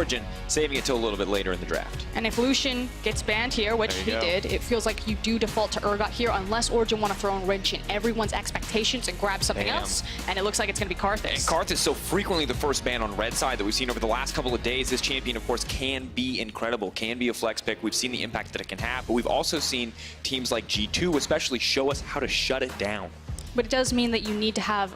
Origen, saving it till a little bit later in the draft. And if Lucian gets banned here, which he did, it feels like you do default to Urgot here unless Origen want to throw a wrench in everyone's expectations and grab something else. And it looks like it's going to be Karthus. And Karthus so frequently the first ban on red side that we've seen over the last couple of days. This champion, of course, can be incredible, can be a flex pick. We've seen the impact that it can have, but we've also seen teams like G2 especially show us how to shut it down. But it does mean that you need to have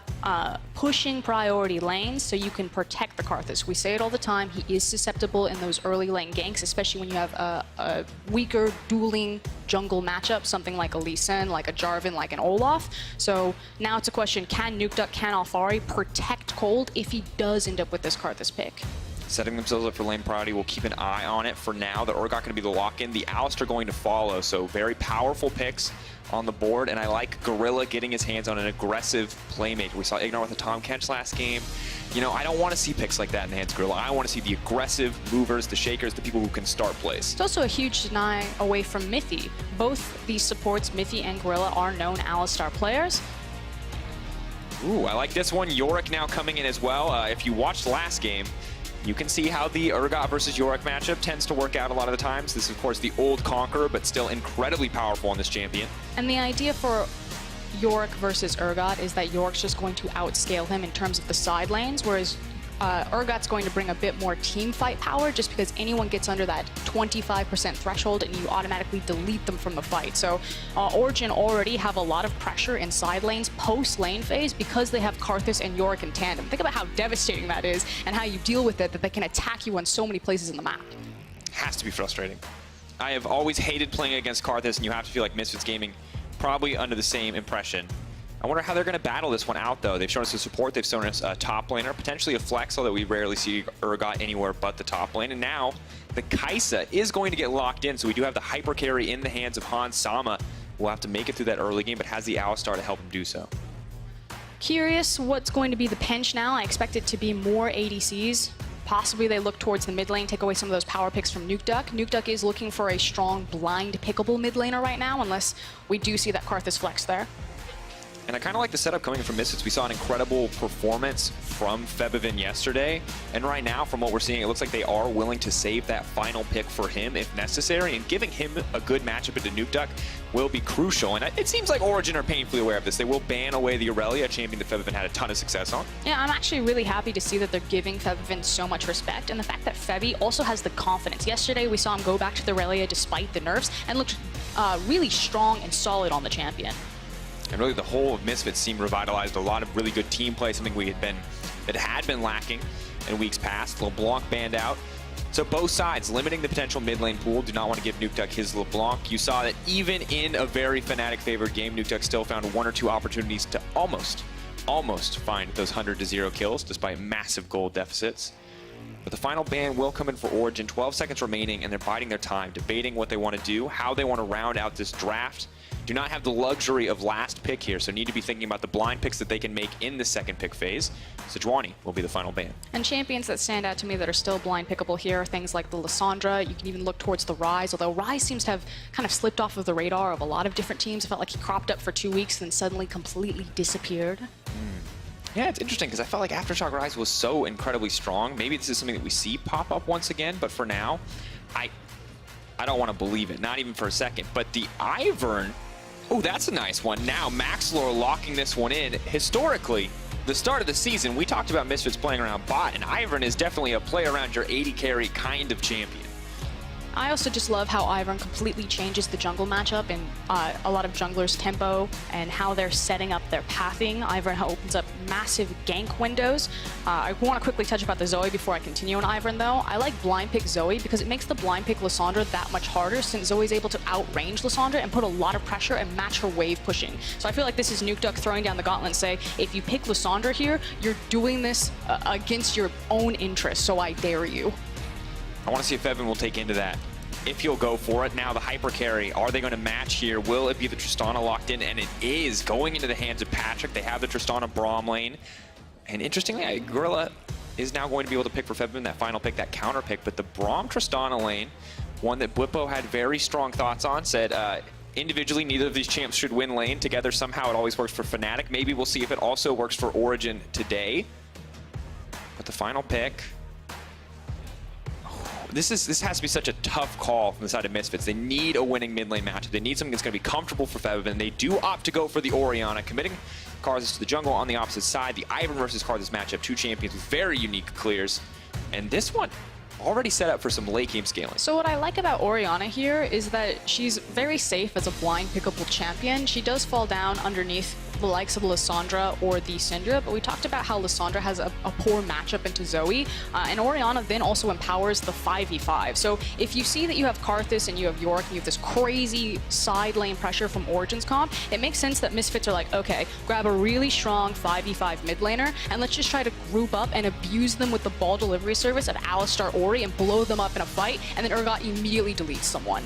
pushing priority lanes so you can protect the Karthus. We say it all the time, he is susceptible in those early lane ganks, especially when you have a weaker dueling jungle matchup, something like a Lee Sin, like a Jarvan, like an Olaf. So now it's a question, can Nukeduck, can Alphari protect Cold if he does end up with this Karthus pick? Setting themselves up for lane priority, we'll keep an eye on it for now. The Urgot going to be the lock-in, the Alistar going to follow, so very powerful picks on the board, and I like Gorilla getting his hands on an aggressive playmaker. We saw Ignore with a Tom Kench last game. You know, I don't want to see picks like that in the hands of Gorilla. I want to see the aggressive movers, the shakers, the people who can start plays. It's also a huge deny away from Mithy. Both these supports, Mithy and Gorilla, are known Alistar players. Ooh, I like this one. Yorick now coming in as well. If you watched last game, you can see how the Urgot versus Yorick matchup tends to work out a lot of the times. This is, of course, the old Conqueror, but still incredibly powerful on this champion. And the idea for Yorick versus Urgot is that Yorick's just going to outscale him in terms of the side lanes, whereas Urgot's going to bring a bit more team fight power just because anyone gets under that 25% threshold and you automatically delete them from the fight. So Origen already have a lot of pressure in side lanes post lane phase because they have Karthus and Yorick in tandem. Think about how devastating that is and how you deal with it, that they can attack you on so many places in the map. Has to be frustrating. I have always hated playing against Karthus, and you have to feel like Misfits Gaming probably under the same impression. I wonder how they're going to battle this one out, though. They've shown us the support, they've shown us a top laner, potentially a flex, although we rarely see Urgot anywhere but the top lane. And now the Kai'Sa is going to get locked in, so we do have the hyper carry in the hands of Hans Sama. We'll have to make it through that early game, but has the Alistar to help him do so. Curious what's going to be the pinch now. I expect it to be more ADCs. Possibly they look towards the mid lane, take away some of those power picks from Nukeduck. Nukeduck is looking for a strong, blind, pickable mid laner right now, unless we do see that Karthus flex there. And I kind of like the setup coming from Misfits. We saw an incredible performance from Febiven yesterday. And right now, from what we're seeing, it looks like they are willing to save that final pick for him if necessary. And giving him a good matchup into Nukeduck will be crucial. And it seems like Origen are painfully aware of this. They will ban away the Aurelia, a champion that Febiven had a ton of success on. Yeah, I'm actually really happy to see that they're giving Febiven so much respect. And the fact that Febi also has the confidence. Yesterday, we saw him go back to the Aurelia despite the nerfs and looked really strong and solid on the champion. And really the whole of Misfits seemed revitalized. A lot of really good team play, something that had been lacking in weeks past. LeBlanc banned out. So both sides limiting the potential mid lane pool. Do not want to give Nukeduck his LeBlanc. You saw that even in a very Fnatic favored game, Nukeduck still found 1 or 2 opportunities to almost find those 100-0 kills despite massive gold deficits. But the final ban will come in for Origen. 12 seconds remaining, and they're biding their time, debating what they want to do, how they want to round out this draft. Do not have the luxury of last pick here, so need to be thinking about the blind picks that they can make in the second pick phase. Sejuani will be the final ban. And champions that stand out to me that are still blind pickable here are things like the Lissandra. You can even look towards the Ryze, although Ryze seems to have kind of slipped off of the radar of a lot of different teams. It felt like he cropped up for 2 weeks and then suddenly completely disappeared. Yeah, it's interesting because I felt like Aftershock Ryze was so incredibly strong. Maybe this is something that we see pop up once again, but for now, I don't want to believe it, not even for a second. But the Ivern, oh, that's a nice one. Now, Maxlore locking this one in. Historically, the start of the season, we talked about Misfits playing around bot, and Ivern is definitely a play around your 80 carry kind of champion. I also just love how Ivern completely changes the jungle matchup and a lot of junglers' tempo and how they're setting up their pathing. Ivern opens up massive gank windows. I want to quickly touch about the Zoe before I continue on Ivern, though. I like blind pick Zoe because it makes the blind pick Lissandra that much harder, since Zoe's able to outrange Lissandra and put a lot of pressure and match her wave pushing. So I feel like this is Nukeduck throwing down the gauntlet and say, if you pick Lissandra here, you're doing this against your own interests, so I dare you. I want to see if Evan will take into that. If he'll go for it. Now the hyper carry, are they going to match here? Will it be the Tristana locked in? And it is going into the hands of Patrick. They have the Tristana Braum lane. And interestingly, Gorilla is now going to be able to pick for Febiven that final pick, that counter pick. But the Braum Tristana lane, one that Blippo had very strong thoughts on, said individually neither of these champs should win lane. Together somehow it always works for Fnatic. Maybe we'll see if it also works for Origen today. But the final pick, this has to be such a tough call from the side of Misfits. They need a winning mid lane matchup. They need something that's going to be comfortable for Fev, and they do opt to go for the Orianna, committing Karthus to the jungle on the opposite side. The Ivern versus Karthus matchup, two champions with very unique clears. And this one already set up for some late game scaling. So what I like about Orianna here is that she's very safe as a blind pickable champion. She does fall down underneath the likes of Lissandra or the Syndra, but we talked about how Lissandra has a poor matchup into Zoe, and Orianna then also empowers the 5v5. So if you see that you have Karthus and you have Yorick and you have this crazy side lane pressure from Origen's comp, it makes sense that Misfits are like, okay, grab a really strong 5v5 mid laner, and let's just try to group up and abuse them with the ball delivery service of Alistar Ori and blow them up in a fight, and then Urgot immediately deletes someone.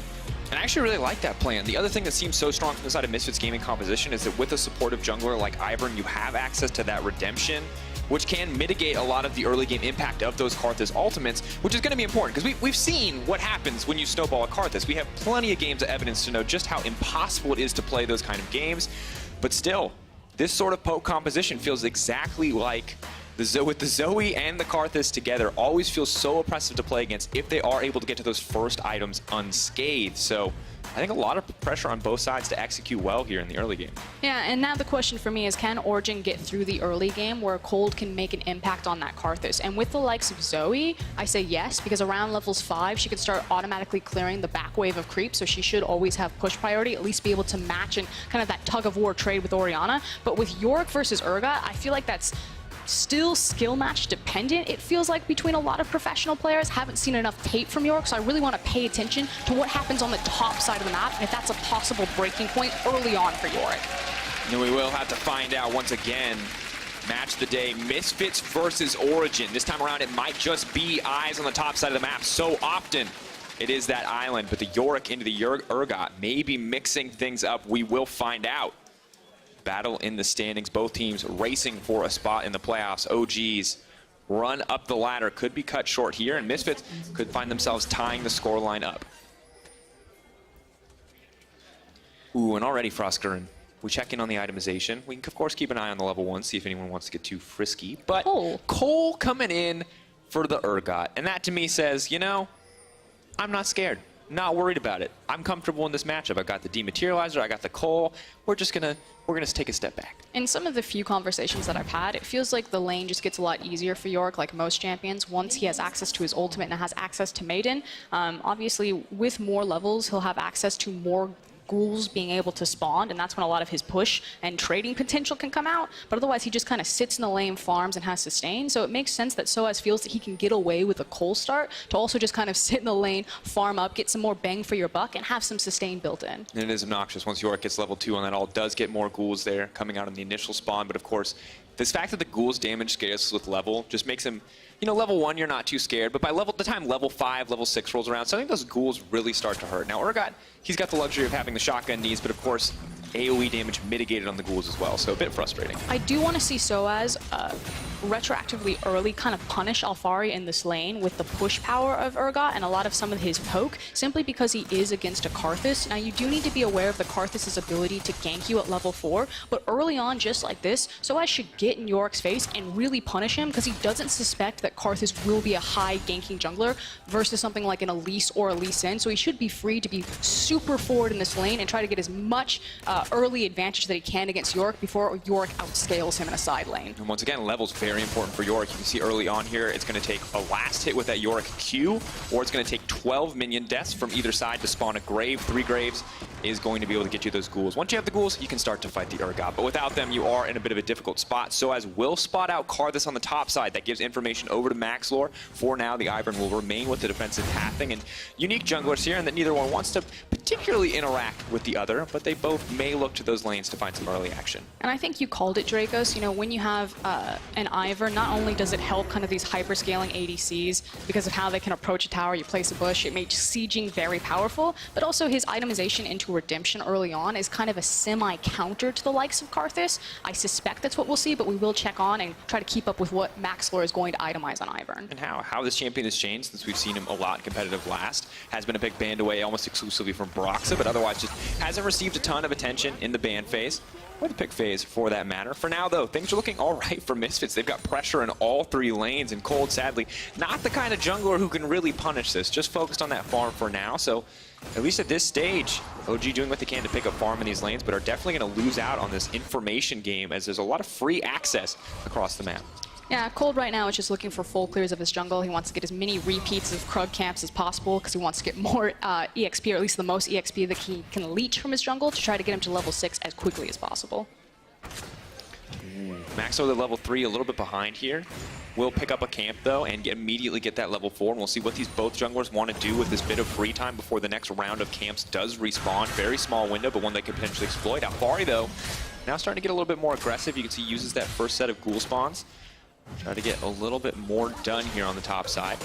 And I actually really like that plan. The other thing that seems so strong from the side of Misfits gaming composition is that with a supportive jungler like Ivern, you have access to that redemption, which can mitigate a lot of the early game impact of those Karthus ultimates, which is going to be important because we've seen what happens when you snowball a Karthus. We have plenty of games of evidence to know just how impossible it is to play those kind of games. But still, this sort of poke composition feels exactly like with the Zoe and the Karthus together, always feels so oppressive to play against if they are able to get to those first items unscathed. So I think a lot of pressure on both sides to execute well here in the early game. Yeah, and now the question for me is, can Origen get through the early game where Cold can make an impact on that Karthus? And with the likes of Zoe, I say yes, because around levels 5, she can start automatically clearing the back wave of creep, so she should always have push priority, at least be able to match and kind of that tug-of-war trade with Orianna. But with Yorick versus Urgot, I feel like that's still skill match dependent. It feels like between a lot of professional players. Haven't seen enough tape from Yorick, so I really want to pay attention to what happens on the top side of the map and if that's a possible breaking point early on for Yorick. And we will have to find out once again. Match the day, Misfits versus Origen. This time around, it might just be eyes on the top side of the map. So often, it is that island, but the Yorick into the Urgot may be mixing things up. We will find out. Battle in the standings, both teams racing for a spot in the playoffs. OGs run up the ladder, could be cut short here, and Misfits could find themselves tying the scoreline up. Ooh, and already Frosker, we check in on the itemization. We can, of course, keep an eye on the level 1, see if anyone wants to get too frisky. But Cole coming in for the Urgot, and that to me says, you know, I'm not scared. Not worried about it. I'm comfortable in this matchup. I got the Dematerializer, I got the Cole. We're gonna take a step back. In some of the few conversations that I've had, it feels like the lane just gets a lot easier for Yorick, like most champions, once he has access to his ultimate and has access to Maiden. Obviously, with more levels, he'll have access to more ghouls being able to spawn, and that's when a lot of his push and trading potential can come out. But otherwise, he just kind of sits in the lane, farms, and has sustain. So it makes sense that Soaz feels that he can get away with a Cole start to also just kind of sit in the lane, farm up, get some more bang for your buck, and have some sustain built in. And it is obnoxious once Yorick gets level 2 on that all. Does get more ghouls there coming out in the initial spawn, but of course, this fact that the ghouls damage scares with level just makes him, you know, level 1 you're not too scared, but by the time level 5, level 6 rolls around, so I think those ghouls really start to hurt. Now Urgot, he's got the luxury of having the shotgun knees, but of course, AoE damage mitigated on the ghouls as well, so a bit frustrating. I do want to see Soaz retroactively early kind of punish Alphari in this lane with the push power of Urgot and a lot of some of his poke, simply because he is against a Karthus. Now you do need to be aware of the Karthus' ability to gank you at level 4, but early on, just like this, Soaz should get in Yorick's face and really punish him because he doesn't suspect that Karthus will be a high ganking jungler versus something like an Elise or a Lee Sin, so he should be free to be super forward in this lane and try to get as much early advantage that he can against Yorick before Yorick outscales him in a side lane. And once again, level's very important for Yorick. You can see early on here, it's going to take a last hit with that Yorick Q, or it's going to take 12 minion deaths from either side to spawn a grave. 3 graves is going to be able to get you those ghouls. Once you have the ghouls, you can start to fight the Urgot, but without them, you are in a bit of a difficult spot. Soaz will spot out Karthus on the top side. That gives information over to Maxlore. For now, the Ivern will remain with the defensive pathing, and unique junglers here, and that neither one wants to particularly interact with the other, but they both may look to those lanes to find some early action. And I think you called it, Dracos. You know, when you have an Ivern, not only does it help kind of these hyper-scaling ADCs because of how they can approach a tower, you place a bush, it makes sieging very powerful, but also his itemization into redemption early on is kind of a semi-counter to the likes of Karthus. I suspect that's what we'll see, but we will check on and try to keep up with what Maxlore is going to itemize on Ivern. And how this champion has changed since we've seen him a lot in competitive last. Has been a big banned away almost exclusively from Broxa, but otherwise just hasn't received a ton of attention in the ban phase. or the pick phase for that matter. For now, though, things are looking all right for Misfits. They've got pressure in all 3 lanes, and Cold, sadly, not the kind of jungler who can really punish this. Just focused on that farm for now, so at least at this stage, OG doing what they can to pick up farm in these lanes, but are definitely going to lose out on this information game as there's a lot of free access across the map. Yeah, Cold right now is just looking for full clears of his jungle. He wants to get as many repeats of Krug camps as possible because he wants to get more EXP, or at least the most EXP that he can leech from his jungle to try to get him to level 6 as quickly as possible. Maxo at level 3, a little bit behind here. Will pick up a camp, though, and immediately get that level 4. And we'll see what these both junglers want to do with this bit of free time before the next round of camps does respawn. Very small window, but one they could potentially exploit. Alfari, though, now starting to get a little bit more aggressive. You can see he uses that first set of ghoul spawns. Try to get a little bit more done here on the top side.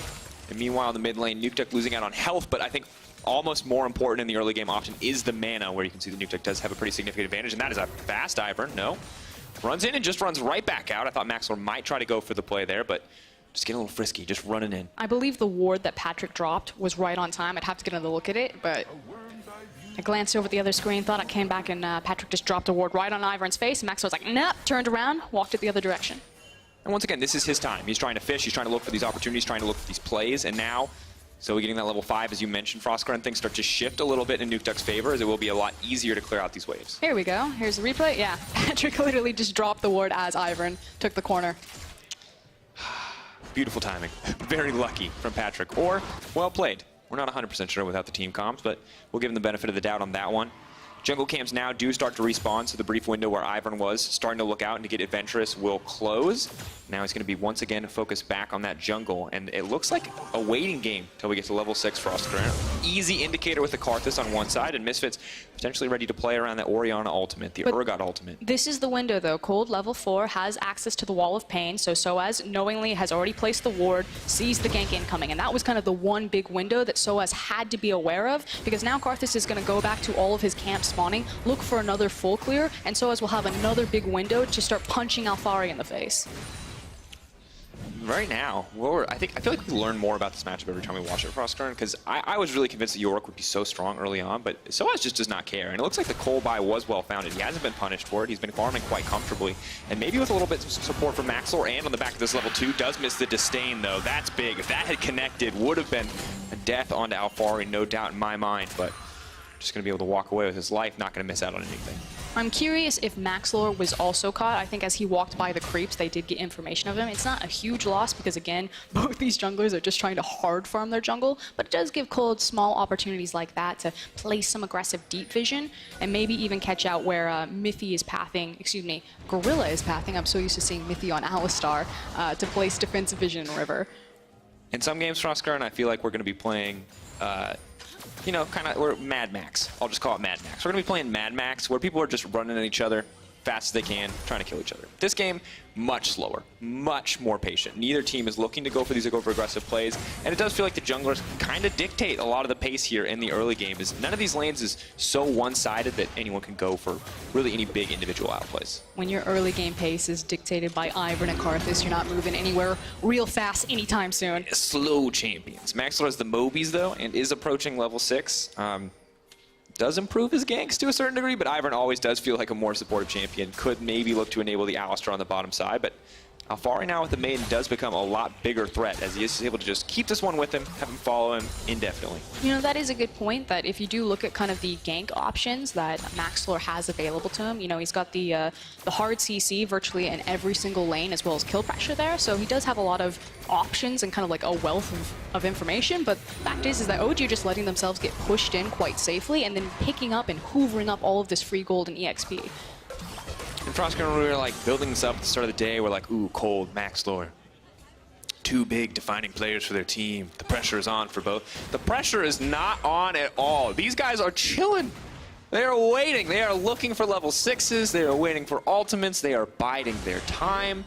And meanwhile, in the mid lane, Nukeduck losing out on health, but I think almost more important in the early game option is the mana, where you can see the Nukeduck does have a pretty significant advantage, and that is a fast Ivern. No. Runs in and just runs right back out. I thought Maxlor might try to go for the play there, but just getting a little frisky, just running in. I believe the ward that Patrick dropped was right on time. I'd have to get another look at it, but I glanced over at the other screen, thought I came back, and Patrick just dropped a ward right on Ivern's face. And Maxlor was like, nope, turned around, walked it the other direction. And once again, this is his time. He's trying to fish, he's trying to look for these opportunities, trying to look for these plays, and now, so getting that level 5, as you mentioned, Frostgrunn, things start to shift a little bit in Nukeduck's favor, as it will be a lot easier to clear out these waves. Here we go. Here's the replay. Yeah, Patrick literally just dropped the ward as Ivern took the corner. Beautiful timing. Very lucky from Patrick, or well played. We're not 100% sure without the team comms, but we'll give him the benefit of the doubt on that one. Jungle camps now do start to respawn, so the brief window where Ivern was starting to look out and to get adventurous will close. Now he's going to be once again focused back on that jungle, and it looks like a waiting game till we get to level 6 Frostgrunn. Easy indicator with the Karthus on one side, and Misfits potentially ready to play around that Oriana ultimate, the Urgot ultimate. This is the window, though. Cold level 4 has access to the Wall of Pain, so Soaz knowingly has already placed the ward, sees the gank incoming, and that was kind of the one big window that Soaz had to be aware of, because now Karthus is going to go back to all of his camps spawning, look for another full clear, and Soaz will have another big window to start punching Alfari in the face. Right now, I feel like we learn more about this matchup every time we watch it for Frostgrunn, because I was really convinced that Yorick would be so strong early on, but Soaz just does not care. And it looks like the Cole buy was well-founded. He hasn't been punished for it. He's been farming quite comfortably. And maybe with a little bit of support from Maxlor, and on the back of this level 2, does miss the disdain, though. That's big. If that had connected, would have been a death onto Alfari, no doubt in my mind, but just going to be able to walk away with his life, not going to miss out on anything. I'm curious if Maxlor was also caught. I think as he walked by the creeps, they did get information of him. It's not a huge loss because, again, both these junglers are just trying to hard farm their jungle, but it does give Cold small opportunities like that to place some aggressive deep vision and maybe even catch out where Mithy is pathing, excuse me, Gorilla is pathing. I'm so used to seeing Mithy on Alistar to place defensive vision in River. In some games, Frostgrunn, I feel like we're going to be playing you know, we're Mad Max. I'll just call it Mad Max. We're going to be playing Mad Max, where people are just running at each other fast as they can, trying to kill each other. This game, much slower, much more patient. Neither team is looking to go for these aggressive plays, and it does feel like the junglers kind of dictate a lot of the pace here in the early game, as none of these lanes is so one-sided that anyone can go for really any big individual outplays. When your early game pace is dictated by Ivern and Karthus, you're not moving anywhere real fast anytime soon. Slow champions. Maxlor has the Mobies, though, and is approaching level 6. Does improve his ganks to a certain degree, but Ivern always does feel like a more supportive champion. Could maybe look to enable the Alistar on the bottom side, but Alfari now with the Maiden does become a lot bigger threat, as he is able to just keep this one with him, have him follow him indefinitely. You know, that is a good point, that if you do look at kind of the gank options that Maxlor has available to him, you know, he's got the hard CC virtually in every single lane, as well as kill pressure there, so he does have a lot of options and kind of like a wealth of information, but the fact is that OG are just letting themselves get pushed in quite safely and then picking up and hoovering up all of this free gold and EXP. And Frostgrunn, we were like building this up at the start of the day. We're like, ooh, Cold, Maxlor. Two big defining players for their team. The pressure is on for both. The pressure is not on at all. These guys are chilling. They are waiting. They are looking for level 6s. They are waiting for ultimates. They are biding their time.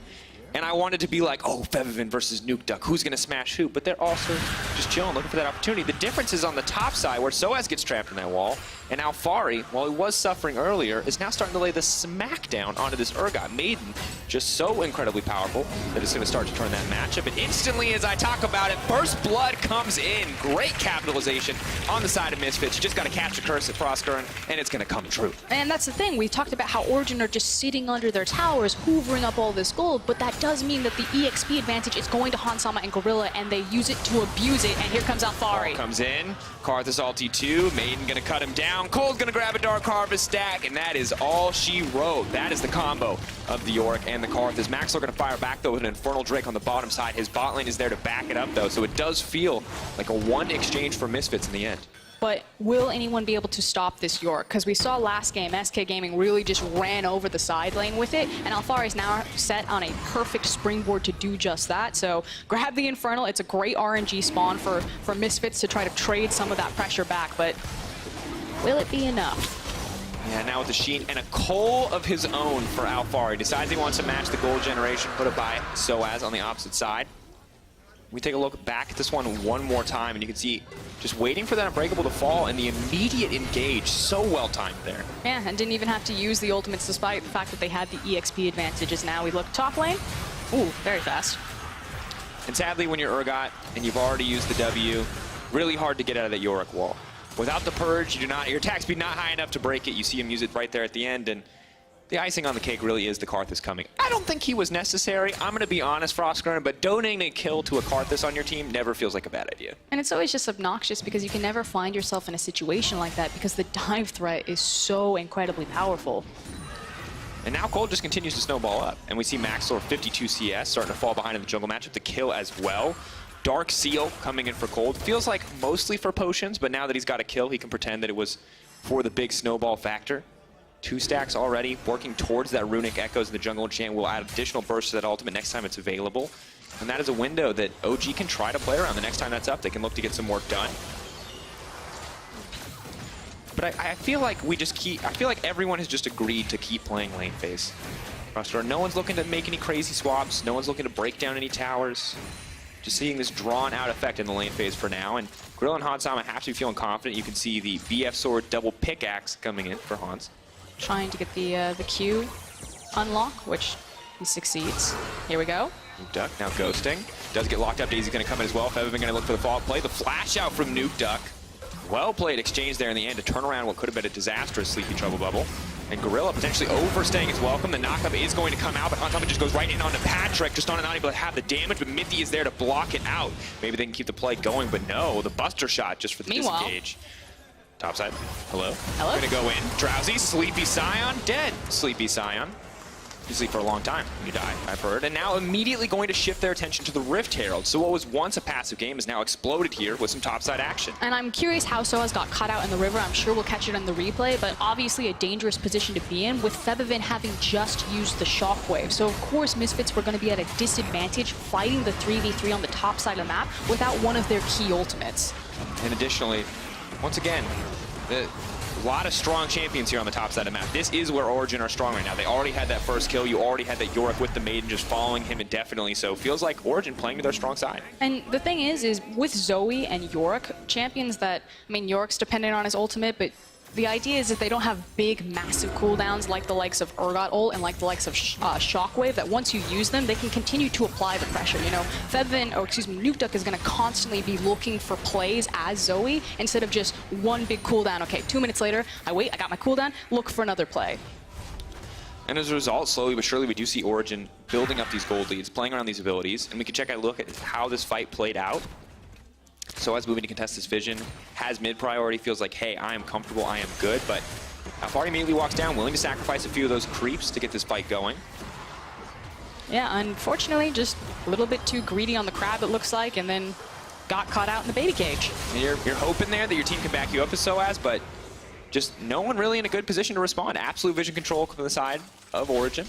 And I wanted to be like, oh, Fevivan versus Nukeduck. Who's going to smash who? But they're also just chilling, looking for that opportunity. The difference is on the top side, where Soaz gets trapped in that wall. And Alfari, while he was suffering earlier, is now starting to lay the smackdown onto this Urgot. Maiden, just so incredibly powerful that it's going to start to turn that matchup. And instantly, as I talk about it, First Blood comes in. Great capitalization on the side of Misfits. You just got to catch the curse at Frostgurn, and it's going to come true. And that's the thing. We talked about how Origen are just sitting under their towers, hoovering up all this gold, but that does mean that the EXP advantage is going to Hansama and Gorilla, and they use it to abuse it. And here comes Alfari. Comes in. Karthus ulti 2. Maiden going to cut him down. Cold's gonna grab a Dark Harvest stack, and that is all she wrote. That is the combo of the Yorick and the Karthus. Maxwell gonna fire back though with an Infernal Drake on the bottom side. His bot lane is there to back it up though, so it does feel like a one exchange for Misfits in the end. But will anyone be able to stop this York? Because we saw last game, SK Gaming really just ran over the side lane with it, and Alfari is now set on a perfect springboard to do just that. So grab the Infernal. It's a great RNG spawn for Misfits to try to trade some of that pressure back, but will it be enough? Yeah, now with the Sheen and a Cole of his own for Alfari. Decides he wants to match the gold generation, put it by Soaz on the opposite side. We take a look back at this one more time, and you can see just waiting for that Unbreakable to fall and the immediate engage. So well timed there. Yeah, and didn't even have to use the ultimates despite the fact that they had the EXP advantages. Now we look top lane. Ooh, very fast. And sadly, when you're Urgot and you've already used the W, really hard to get out of that Yorick wall. Without the Purge, your attack speed not high enough to break it. You see him use it right there at the end, and the icing on the cake really is the Karthus coming. I don't think he was necessary. I'm going to be honest, Frostgurn, but donating a kill to a Karthus on your team never feels like a bad idea. And it's always just obnoxious because you can never find yourself in a situation like that because the dive threat is so incredibly powerful. And now Cold just continues to snowball up, and we see Maxlor 52 CS starting to fall behind in the jungle matchup to kill as well. Dark Seal coming in for Cold. Feels like mostly for potions, but now that he's got a kill, he can pretend that it was for the big snowball factor. 2 stacks already, working towards that Runic Echoes in the jungle enchant. Will add additional bursts to that ultimate next time it's available. And that is a window that OG can try to play around. The next time that's up, they can look to get some work done. But I feel like I feel like everyone has just agreed to keep playing lane phase. No one's looking to make any crazy swaps. No one's looking to break down any towers. Just seeing this drawn out effect in the lane phase for now. And Gorilla and Hansama have to be feeling confident. You can see the BF Sword double pickaxe coming in for Hans. Trying to get the Q unlock, which he succeeds. Here we go. Nuke Duck now ghosting. Does get locked up. Daisy's going to come in as well. Febiven going to look for the follow-up play. The flash out from Nuke Duck. Well played exchange there in the end to turn around what could have been a disastrous Sleepy Trouble Bubble. And Gorilla potentially overstaying his welcome. The knockup is going to come out, but Hansama just goes right in onto Patrick, just not able to have the damage, but Mithy is there to block it out. Maybe they can keep the play going, but no, the Buster shot just for the disengage. Topside, hello. Hello. Gonna go in, Drowsy, Sleepy Scion, dead. Sleepy Scion. You sleep for a long time when you die, I've heard. And now immediately going to shift their attention to the Rift Herald. So what was once a passive game is now exploded here with some topside action. And I'm curious how Soaz got cut out in the river. I'm sure we'll catch it on the replay, but obviously a dangerous position to be in with Febiven having just used the Shockwave. So of course Misfits were going to be at a disadvantage fighting the 3v3 on the top side of the map without one of their key ultimates. And additionally, once again, a lot of strong champions here on the top side of the map. This is where Origen are strong right now. They already had that first kill. You already had that Yorick with the Maiden just following him indefinitely. So it feels like Origen playing to their strong side. And the thing is with Zoe and Yorick, champions that, I mean, Yorick's dependent on his ultimate, but the idea is that they don't have big, massive cooldowns like the likes of Urgot ult and like the likes of Shockwave, that once you use them, they can continue to apply the pressure. You know, Nuke Duck is going to constantly be looking for plays as Zoe instead of just one big cooldown. Okay, 2 minutes later, I got my cooldown, look for another play. And as a result, slowly but surely, we do see Origen building up these gold leads, playing around these abilities, and we can check out a look at how this fight played out. So as moving to contest this vision, has mid priority, feels like, hey, I am comfortable, I am good, but Alfari immediately walks down, willing to sacrifice a few of those creeps to get this fight going. Yeah, unfortunately, just a little bit too greedy on the crab, it looks like, and then got caught out in the beta cage. And you're hoping there that your team can back you up as Soaz, but just no one really in a good position to respond. Absolute vision control from the side of Origen.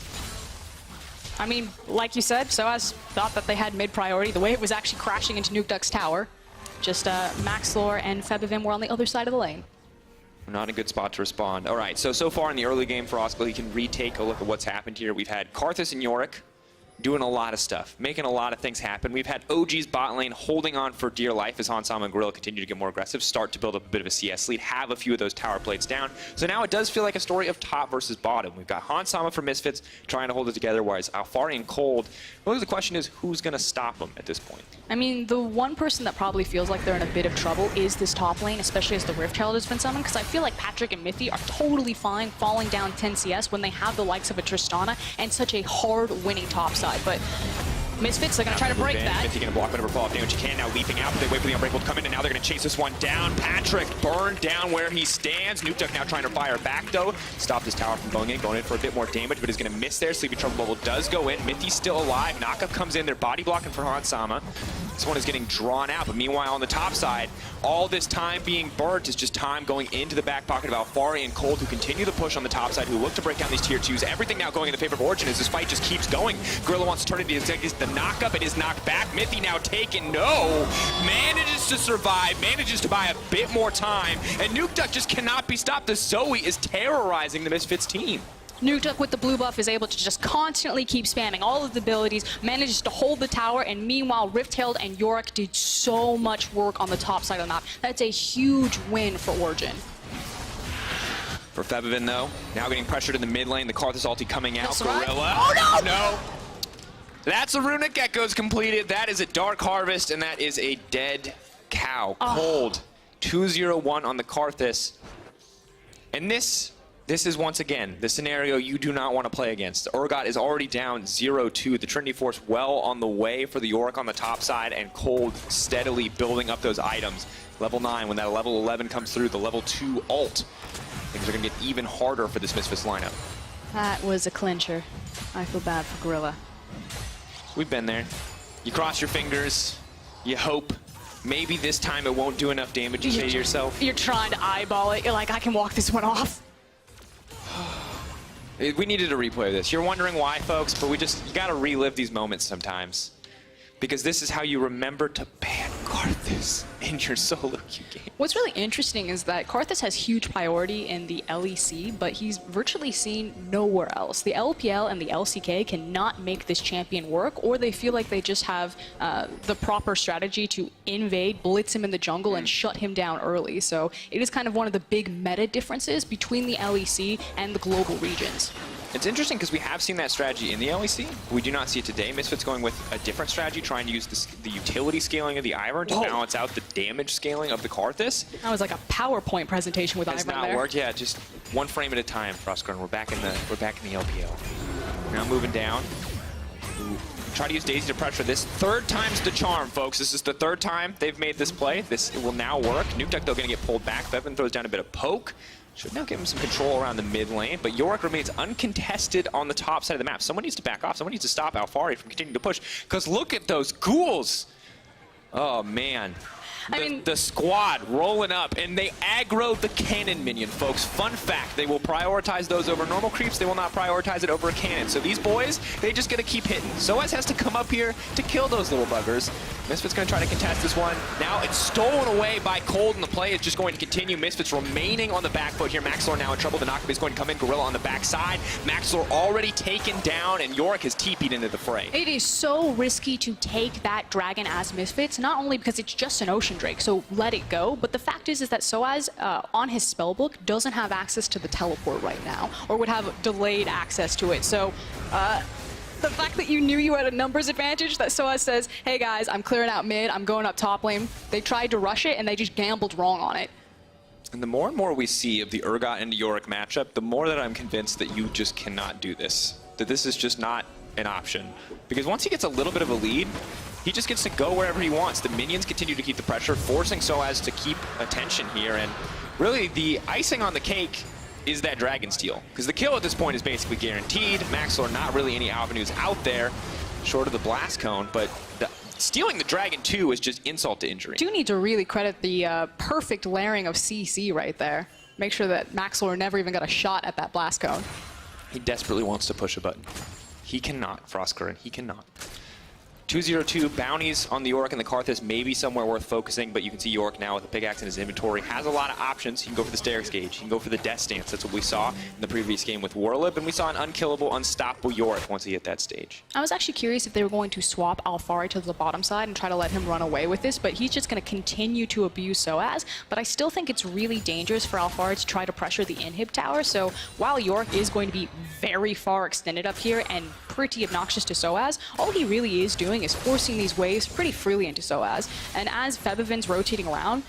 I mean, like you said, Soaz thought that they had mid priority, the way it was actually crashing into Nuke Duck's tower. Just Maxlor and Febiven were on the other side of the lane. We're not in a good spot to respond. All right, so far in the early game for Oscar, he can retake a look at what's happened here. We've had Karthus and Yorick doing a lot of stuff, making a lot of things happen. We've had OG's bot lane holding on for dear life as Hansama and Gorilla continue to get more aggressive, start to build up a bit of a CS lead, have a few of those tower plates down. So now it does feel like a story of top versus bottom. We've got Hansama for Misfits trying to hold it together, whereas Alfari and Cold, really the question is who's going to stop them at this point? I mean, the one person that probably feels like they're in a bit of trouble is this top lane, especially as the Rift Herald has been summoned, because I feel like Patrick and Mithy are totally fine falling down 10 CS when they have the likes of a Tristana and such a hard winning top side. But Misfits, they're going to try to break that. Mithy going to block whatever fall-off damage he can. Now leaping out, but they wait for the Unbreakable to come in, and now they're going to chase this one down. Patrick burned down where he stands. Nukeduck now trying to fire back, though. Stop this tower from going in for a bit more damage, but is going to miss there. Sleeping Trouble Bubble does go in. Mithy's still alive. Knockup comes in. They're body blocking for Hansama. This one is getting drawn out, but meanwhile on the top side, all this time being burnt is just time going into the back pocket of Alfari and Cold, who continue the push on the top side, who look to break down these tier 2s. Everything now going in the favor of Origen as this fight just keeps going. Gorilla wants to turn it into the knockup. It is knocked back. Mithy now taken. No! Manages to survive, manages to buy a bit more time, and Nukeduck just cannot be stopped. The Zoe is terrorizing the Misfits team. Nukeduck with the blue buff is able to just constantly keep spamming all of the abilities, manages to hold the tower, and meanwhile Rift Herald and Yorick did so much work on the top side of the map. That's a huge win for Origen. For Febivin, though, now getting pressured in the mid lane, the Karthus ulti coming out. Right. Gorilla. Oh, no! No! That's a Runic Echoes completed. That is a Dark Harvest, and that is a dead cow. Cold. 2-0-1 on the Karthus. And this is, once again, the scenario you do not want to play against. Urgot is already down 0-2. The Trinity Force well on the way for the Yorick on the top side, and Cold steadily building up those items. Level 9, when that level 11 comes through, the level 2 ult, things are going to get even harder for this Misfits lineup. That was a clincher. I feel bad for Gorilla. We've been there. You cross your fingers, you hope. Maybe this time it won't do enough damage, you say to yourself. You're trying to eyeball it. You're like, I can walk this one off. We needed a replay of this. You're wondering why, folks, but you gotta relive these moments sometimes. Because this is how you remember to ban Karthus in your solo queue game. What's really interesting is that Karthus has huge priority in the LEC, but he's virtually seen nowhere else. The LPL and the LCK cannot make this champion work, or they feel like they just have the proper strategy to invade, blitz him in the jungle, and shut him down early. So it is kind of one of the big meta differences between the LEC and the global regions. It's interesting because we have seen that strategy in the LEC. We do not see it today. Misfits going with a different strategy, trying to use the utility scaling of the Ivern to balance out the damage scaling of the Karthus. That was like a PowerPoint presentation with Ivern there. It's not worked. Yeah, just one frame at a time, Frostgarden. We're back in the LPL. Now moving down. Try to use Daisy to pressure this. Third time's the charm, folks. This is the third time they've made this play. This will now work. Nukeduck, though, going to get pulled back. Fevin throws down a bit of poke. Should now give him some control around the mid lane, but Yorick remains uncontested on the top side of the map. Someone needs to back off. Someone needs to stop Alfari from continuing to push, because look at those ghouls. Oh, man. The squad rolling up, and they aggroed the cannon minion, folks. Fun fact, they will prioritize those over normal creeps. They will not prioritize it over a cannon. So these boys, they just got to keep hitting. Soaz has to come up here to kill those little buggers. Misfits going to try to contest this one. Now it's stolen away by Cold, and the play is just going to continue. Misfits remaining on the back foot here. Maxlor now in trouble. The knockup is going to come in. Gorilla on the backside. Maxlor already taken down, and Yorick has TP'd into the fray. It is so risky to take that dragon as Misfits, not only because it's just an Ocean Drake, so let it go, but the fact is that Soaz on his spellbook doesn't have access to the teleport right now, or would have delayed access to it. So the fact that you knew you had a numbers advantage, that Soaz says, hey guys, I'm clearing out mid, I'm going up top lane. They tried to rush it and they just gambled wrong on it. And the more and more we see of the Urgot and Yorick matchup, the more that I'm convinced that you just cannot do this. That this is just not an option. Because once he gets a little bit of a lead, he just gets to go wherever he wants. The minions continue to keep the pressure, forcing Soaz to keep attention here. And really, the icing on the cake is that Dragon Steal. Because the kill at this point is basically guaranteed. Maxlor, not really any avenues out there, short of the Blast Cone. But stealing the Dragon 2 is just insult to injury. Do need to really credit the perfect layering of CC right there. Make sure that Maxlor never even got a shot at that Blast Cone. He desperately wants to push a button. He cannot, Frostgarden, he cannot. 202 bounties on the York and the Karthus may be somewhere worth focusing, but you can see York now with a pickaxe in his inventory has a lot of options. He can go for the Stairs Gauge, he can go for the Death Stance. That's what we saw in the previous game with Warlib, and we saw an unkillable, unstoppable York once he hit that stage. I was actually curious if they were going to swap Alfari to the bottom side and try to let him run away with this, but he's just going to continue to abuse Soaz. But I still think it's really dangerous for Alfari to try to pressure the inhib tower, so while York is going to be very far extended up here and pretty obnoxious to Soaz, all he really is doing is forcing these waves pretty freely into Soaz. And as Febiven's rotating around,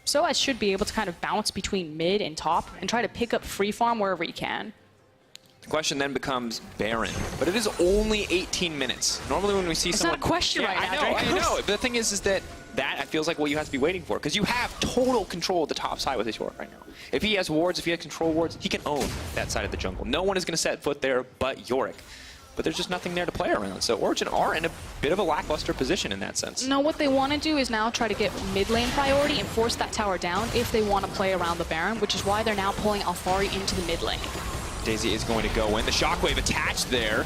Soaz should be able to kind of bounce between mid and top and try to pick up free farm wherever he can. The question then becomes Baron, but it is only 18 minutes. Normally when we see someone... It's not a question right now, I know. But the thing is that feels like what you have to be waiting for, because you have total control of the top side with his York right now. If he has wards, if he has control wards, he can own that side of the jungle. No one is going to set foot there but Yorick. But there's just nothing there to play around. So Origen are in a bit of a lackluster position in that sense. No, what they want to do is now try to get mid lane priority and force that tower down if they want to play around the Baron, which is why they're now pulling Alfari into the mid lane. Daisy is going to go in. The shockwave attached there.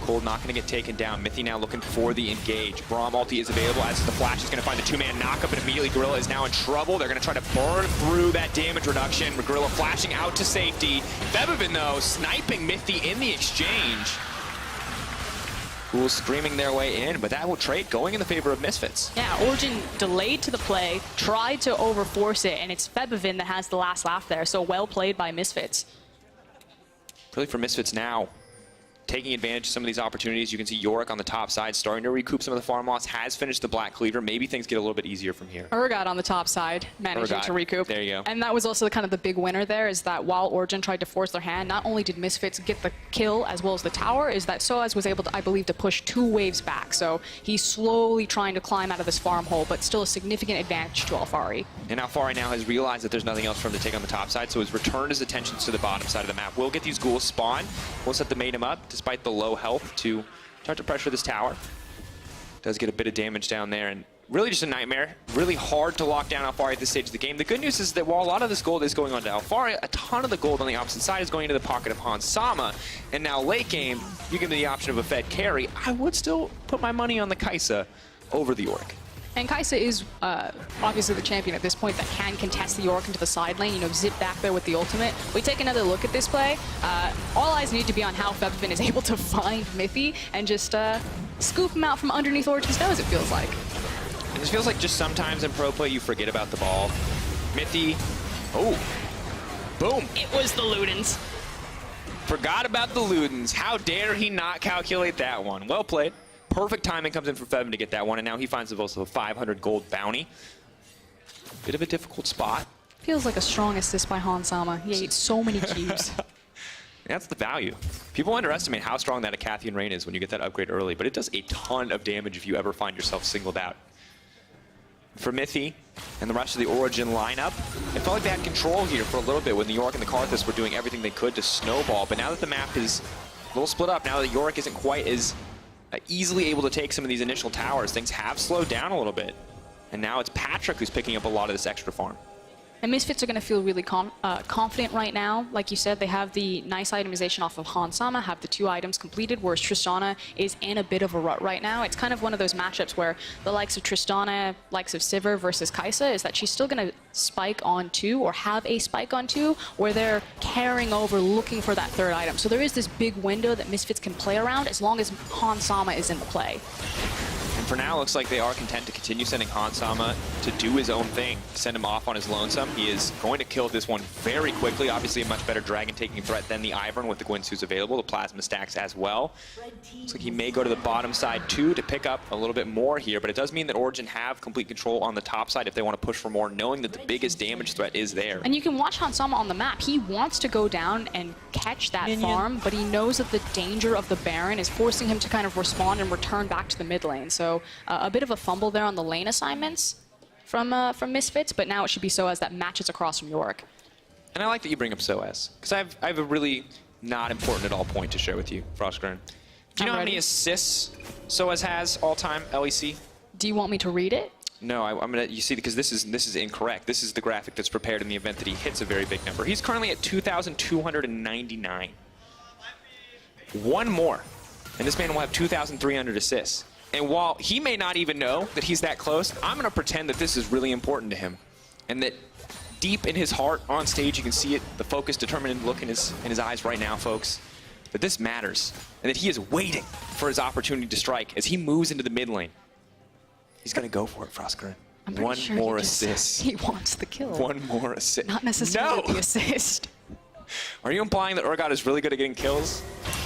Cold not going to get taken down. Mithy now looking for the engage. Braum ulti is available as the Flash is going to find the two-man knockup, and immediately Gorilla is now in trouble. They're going to try to burn through that damage reduction. Gorilla flashing out to safety. Febiven, though, sniping Mithy in the exchange. Ghouls screaming their way in, but that will trade going in the favor of Misfits. Yeah, Origen delayed to the play, tried to overforce it, and it's Febiven that has the last laugh there. So well played by Misfits. Really for Misfits now, taking advantage of some of these opportunities. You can see Yorick on the top side starting to recoup some of the farm loss, has finished the Black Cleaver. Maybe things get a little bit easier from here. Urgot on the top side, managing to recoup. There you go. And that was also kind of the big winner there, is that while Origen tried to force their hand, not only did Misfits get the kill as well as the tower, is that Soaz was able to, I believe, to push 2 waves back. So he's slowly trying to climb out of this farm hole, but still a significant advantage to Alfari. And Alfari now has realized that there's nothing else for him to take on the top side, so he's returned his attentions to the bottom side of the map. We'll get these ghouls spawn. We'll set the Maidem up, despite the low health, to start to pressure this tower. Does get a bit of damage down there, and really just a nightmare. Really hard to lock down Alfari at this stage of the game. The good news is that while a lot of this gold is going on to Alfari, a ton of the gold on the opposite side is going into the pocket of Hans Sama. And now late game, you give me the option of a Fed carry. I would still put my money on the Kaisa over the York. And Kaisa is obviously the champion at this point that can contest the York into the side lane, zip back there with the ultimate. We take another look at this play. All eyes need to be on how Febiven is able to find Mithy and just scoop him out from underneath Origen's nose, it feels like. And it feels like just sometimes in pro play you forget about the ball. Mithy, oh, boom. It was the Ludens. Forgot about the Ludens. How dare he not calculate that one? Well played. Perfect timing comes in for Febiven to get that one, and now he finds himself a 500 gold bounty. Bit of a difficult spot. Feels like a strong assist by Hans Sama. He ate so many cubes. That's the value. People underestimate how strong that Acathian Rain is when you get that upgrade early, but it does a ton of damage if you ever find yourself singled out. For Mithy and the rest of the Origen lineup, it felt like they had control here for a little bit when the York and the Karthus were doing everything they could to snowball, but now that the map is a little split up, now that Yorick isn't quite as easily able to take some of these initial towers, things have slowed down a little bit. And now it's Patrick who's picking up a lot of this extra farm. And Misfits are going to feel really confident right now. Like you said, they have the nice itemization off of Hans Sama, have the 2 items completed, whereas Tristana is in a bit of a rut right now. It's kind of one of those matchups where the likes of Tristana, likes of Sivir versus Kaisa, is that she's still going to spike on 2 or have a spike on 2, where they're carrying over looking for that 3rd item. So there is this big window that Misfits can play around as long as Hans Sama is in the play. And for now, it looks like they are content to continue sending Hans Sama to do his own thing, send him off on his lonesome. He is going to kill this one very quickly. Obviously, a much better dragon taking threat than the Ivern with the Gwynsu's available, the plasma stacks as well. Looks like he may go to the bottom side too to pick up a little bit more here, but it does mean that Origen have complete control on the top side if they want to push for more, knowing that the biggest damage threat is there. And you can watch Hans Sama on the map. He wants to go down and catch that farm, but he knows that the danger of the Baron is forcing him to kind of respond and return back to the mid lane. So a bit of a fumble there on the lane assignments from Misfits, but now it should be Soaz that matches across from Yorick. And I like that you bring up Soaz, because I have a really not important at all point to share with you, Frostgren. Do you know how many assists Soaz has all time, LEC? Do you want me to read it? No, I'm gonna. You see, because this is incorrect. This is the graphic that's prepared in the event that he hits a very big number. He's currently at 2,299. One more, and this man will have 2,300 assists. And while he may not even know that he's that close, I'm going to pretend that this is really important to him. And that deep in his heart, on stage, you can see it, the focus, determined look in his eyes right now, folks, that this matters. And that he is waiting for his opportunity to strike as he moves into the mid lane. He's going to go for it, Frostgren. One sure more assist. He wants the kill. One more assist. Not necessarily No! the assist. Are you implying that Origen is really good at getting kills?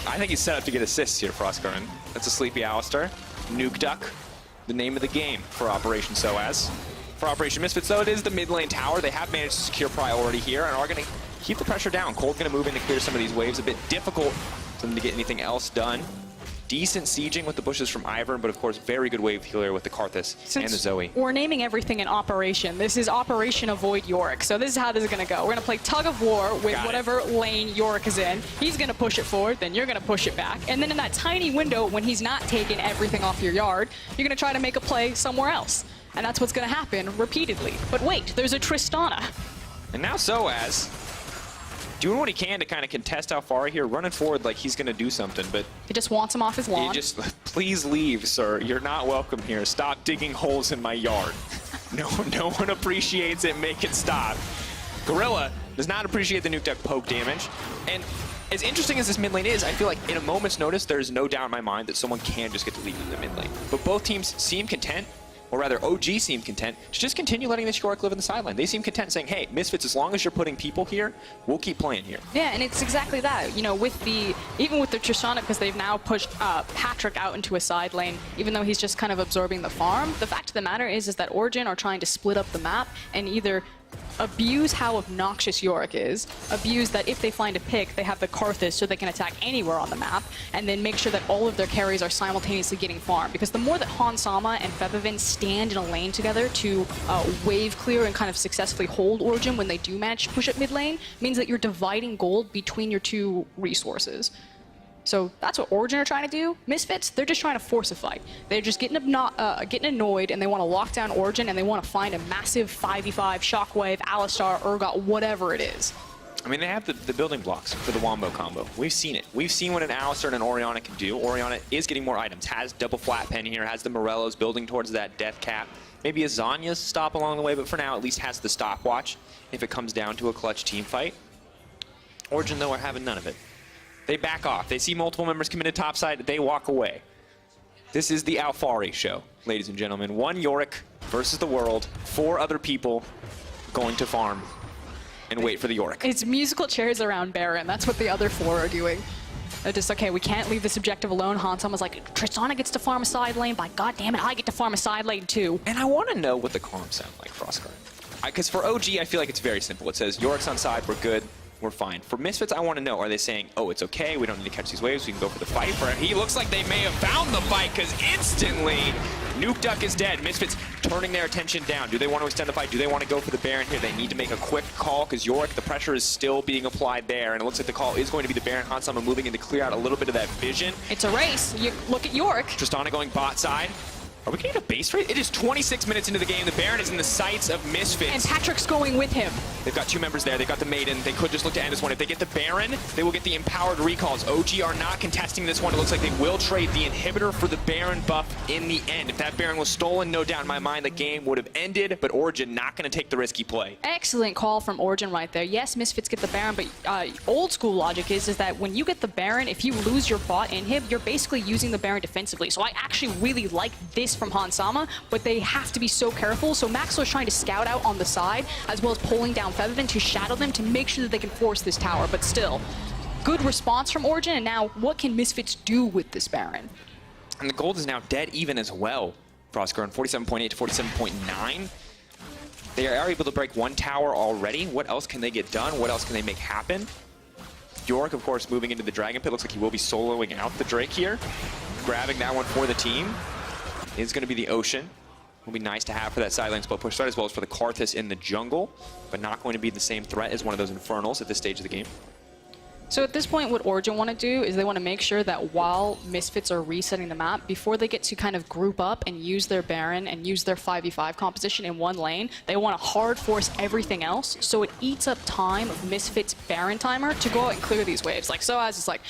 I think he's set up to get assists here, Frostgren. That's a sleepy Alistar. Nuke Duck, the name of the game for Operation SOAS. For Operation Misfits, though, it is the mid lane tower. They have managed to secure priority here and are going to keep the pressure down. Cold's going to move in to clear some of these waves. A bit difficult for them to get anything else done. Decent sieging with the bushes from Ivern, but of course, very good wave healer with the Karthus and the Zoe. We're naming everything in Operation. This is Operation Avoid Yorick. So this is how this is going to go. We're going to play tug of war with whatever lane Yorick is in. He's going to push it forward, then you're going to push it back. And then in that tiny window, when he's not taking everything off your yard, you're going to try to make a play somewhere else. And that's what's going to happen repeatedly. But wait, there's a Tristana. And now SOAS doing what he can to kind of contest how far here, running forward like he's going to do something, but He just wants him off his lawn. he just, please leave, sir. You're not welcome here. Stop digging holes in my yard. No one appreciates it. Make it stop. Gorilla does not appreciate the Nuke Duck poke damage. And as interesting as this mid lane is, I feel like in a moment's notice, there's no doubt in my mind that someone can just get to lead in the mid lane. But both teams seem content, or rather OG seem content, to just continue letting this Yorick live in the sideline. They seem content saying, hey, Misfits, as long as you're putting people here, we'll keep playing here. Yeah, and it's exactly that. You know, with even with the Tristana, because they've now pushed Patrick out into a side lane, even though he's just kind of absorbing the farm, the fact of the matter is that Origen are trying to split up the map and either abuse how obnoxious Yorick is, abuse that if they find a pick, they have the Karthus so they can attack anywhere on the map, and then make sure that all of their carries are simultaneously getting farmed. Because the more that Hansama and Fevivin stand in a lane together to wave clear and kind of successfully hold Origen when they do manage to push up mid lane, means that you're dividing gold between your two resources. So that's what Origen are trying to do. Misfits, they're just trying to force a fight. They're just getting annoyed, and they want to lock down Origen, and they want to find a massive 5v5 Shockwave, Alistar, Urgot, whatever it is. I mean, they have the building blocks for the Wombo combo. We've seen it. We've seen what an Alistar and an Oriana can do. Oriana is getting more items, has double flat pen here, has the Morellos building towards that death cap. Maybe a Zanya's stop along the way, but for now, at least has the stopwatch if it comes down to a clutch team fight. Origen, though, are having none of it. They back off. They see multiple members come into topside. They walk away. This is the Alfari show, ladies and gentlemen. One Yorick versus the world. 4 other people going to farm and wait for the Yorick. It's musical chairs around Baron. That's what the other 4 are doing. They're just, okay, we can't leave this objective alone. Hansama's like, Tristana gets to farm a side lane. By God damn it, I get to farm a side lane too. And I want to know what the comms sound like, Frostgren. Because for OG, I feel like it's very simple. It says, Yorick's on side, we're good. We're fine. For Misfits, I want to know, are they saying, oh, it's okay, we don't need to catch these waves, we can go for the fight? Or he looks like they may have found the fight, because instantly, Nuke Duck is dead. Misfits turning their attention down. Do they want to extend the fight? Do they want to go for the Baron here? They need to make a quick call, because Yorick, the pressure is still being applied there, and it looks like the call is going to be the Baron. Hansama moving in to clear out a little bit of that vision. It's a race. You look at Yorick. Tristana going bot side. Are we getting a base rate? It is 26 minutes into the game. The Baron is in the sights of Misfits. And Patrick's going with him. They've got 2 members there. They've got the Maiden. They could just look to end this one. If they get the Baron, they will get the empowered recalls. OG are not contesting this one. It looks like they will trade the inhibitor for the Baron buff in the end. If that Baron was stolen, no doubt in my mind, the game would have ended, but Origen not going to take the risky play. Excellent call from Origen right there. Yes, Misfits get the Baron, but old school logic is that when you get the Baron, if you lose your bot inhib, you're basically using the Baron defensively. So I actually really like this from Hansama, but they have to be so careful. So Maxwell's trying to scout out on the side, as well as pulling down Fevivin to shadow them to make sure that they can force this tower. But still, good response from Origen, and now what can Misfits do with this Baron? And the gold is now dead even as well. Frostgren 47.8 to 47.9. They are able to break 1 tower already. What else can they get done? What else can they make happen? Yorick, of course, moving into the Dragon Pit. Looks like he will be soloing out the Drake here. Grabbing that one for the team is going to be the Ocean. Will be nice to have for that side lane split push start, as well as for the Karthus in the jungle, but not going to be the same threat as one of those Infernals at this stage of the game. So at this point, what Origen want to do is they want to make sure that while Misfits are resetting the map, before they get to kind of group up and use their Baron and use their 5v5 composition in one lane, they want to hard force everything else, so it eats up time of Misfits' Baron timer to go out and clear these waves. Like SOAS is like,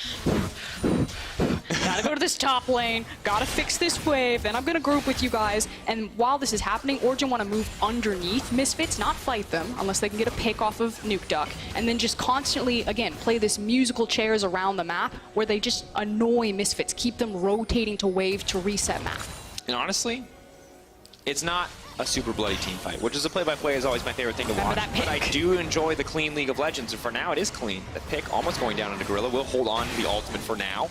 Gotta go to this top lane, gotta fix this wave, then I'm gonna group with you guys. And while this is happening, Origen want to move underneath Misfits, not fight them, unless they can get a pick off of Nuke Duck, and then just constantly, again, play this musical chairs around the map where they just annoy Misfits, keep them rotating to wave to reset map. And honestly, it's not a super bloody team fight, which is a play-by-play is always my favorite thing to watch. But I do enjoy the clean League of Legends, and for now it is clean. The pick almost going down into Gorilla. Will hold on to the ultimate for now.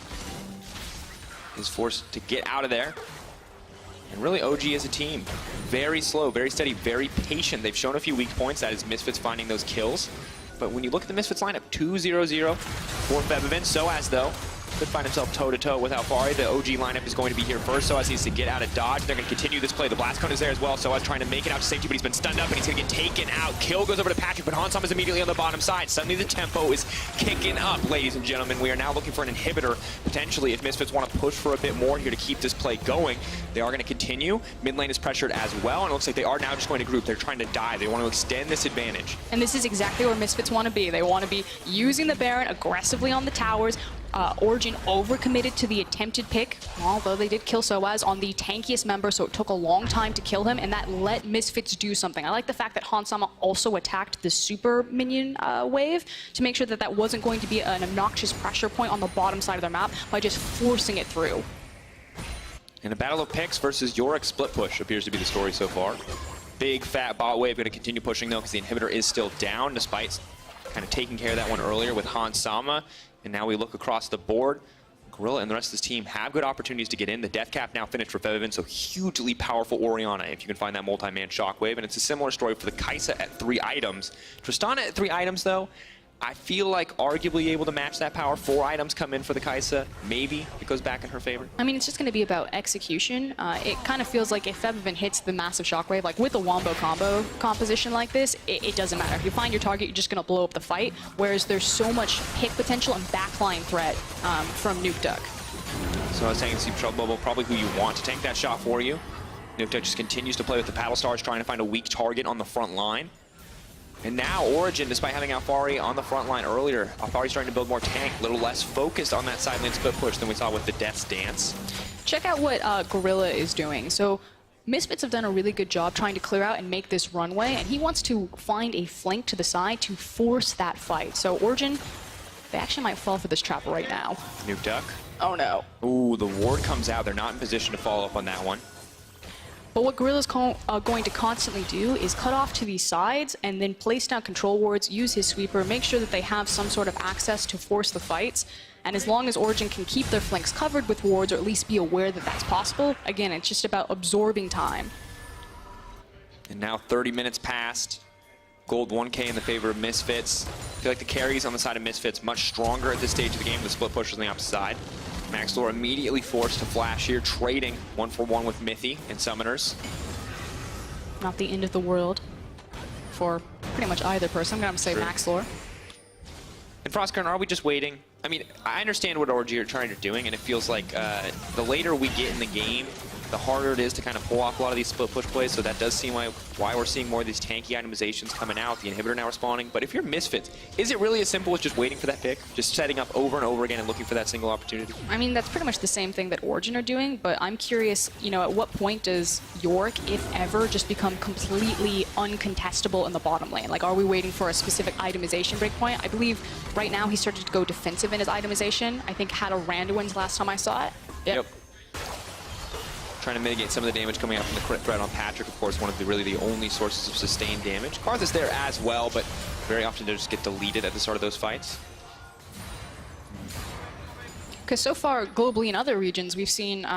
Is forced to get out of there. And really, OG as a team, very slow, very steady, very patient. They've shown a few weak points. That is Misfits finding those kills. But when you look at the Misfits lineup, 2-0-0 for Febiven. Soaz, though, could find himself toe-to-toe with Alfari. The OG lineup is going to be here first. Soaz needs to get out of dodge. They're going to continue this play. The blast cone is there as well. Soaz trying to make it out to safety, but he's been stunned up, and he's going to get taken out. Kill goes over to Patrick, but Hansam is immediately on the bottom side. Suddenly the tempo is kicking up, ladies and gentlemen. We are now looking for an inhibitor, potentially, if Misfits want to push for a bit more here to keep this play going. They are going to continue. Mid lane is pressured as well, and it looks like they are now just going to group. They're trying to dive. They want to extend this advantage. And this is exactly where Misfits want to be. They want to be using the Baron aggressively on the towers. Origen overcommitted to the attempted pick, although they did kill Soaz on the tankiest member, so it took a long time to kill him, and that let Misfits do something. I like the fact that Hansama also attacked the super minion wave to make sure that that wasn't going to be an obnoxious pressure point on the bottom side of their map by just forcing it through. And a battle of picks versus Yorick split push appears to be the story so far. Big fat bot wave, going to continue pushing though because the inhibitor is still down despite kind of taking care of that one earlier with Hansama. And now we look across the board. Gorilla and the rest of this team have good opportunities to get in. The death cap now finished for Febiven, so hugely powerful Oriana if you can find that multi-man shockwave. And it's a similar story for the Kai'Sa at 3 items. Tristana at 3 items though, I feel like arguably able to match that power. 4 items come in for the Kai'Sa. Maybe it goes back in her favor. I mean, it's just going to be about execution. It kind of feels like if Febiven hits the massive shockwave, like with a wombo combo composition like this, it doesn't matter. If you find your target, you're just going to blow up the fight, whereas there's so much pick potential and backline threat from Nuke Duck. So I was saying Super Trouble Bubble, probably who you want to tank that shot for you. Nuke Duck just continues to play with the Paddle Stars, trying to find a weak target on the front line. And now Origen, despite having Alfari on the front line earlier, Alfari's starting to build more tank, a little less focused on that side lane split push than we saw with the Death's Dance. Check out what Gorilla is doing. So Misfits have done a really good job trying to clear out and make this runway, and he wants to find a flank to the side to force that fight. So Origen, they actually might fall for this trap right now. Nuke Duck. Oh no. Ooh, the ward comes out. They're not in position to follow up on that one. But what Gorilla's going to constantly do is cut off to these sides and then place down control wards, use his sweeper, make sure that they have some sort of access to force the fights. And as long as Origen can keep their flanks covered with wards, or at least be aware that that's possible, again, it's just about absorbing time. And now 30 minutes passed. Gold 1K in the favor of Misfits. I feel like the carries on the side of Misfits much stronger at this stage of the game. The split push is on the opposite side. Maxlor immediately forced to flash here, trading 1-for-1 with Mithy and Summoners. Not the end of the world for pretty much either person. I'm going to say Maxlor. And Frostgarden, are we just waiting? I mean, I understand what OG are trying to doing, and it feels like the later we get in the game, the harder it is to kind of pull off a lot of these split push plays, so that does seem like why we're seeing more of these tanky itemizations coming out, the inhibitor now responding. But if you're Misfits, is it really as simple as just waiting for that pick? Just setting up over and over again and looking for that single opportunity? I mean, that's pretty much the same thing that Origen are doing, but I'm curious, you know, at what point does Yorick, if ever, just become completely uncontestable in the bottom lane? Like, are we waiting for a specific itemization breakpoint? I believe right now he started to go defensive in his itemization. I think had a Randuin's last time I saw it. Yep. Trying to mitigate some of the damage coming out from the crit threat on Patrick, of course, one of the really the only sources of sustained damage. Karth is there as well, but very often they just get deleted at the start of those fights. Because so far, globally in other regions, we've seen,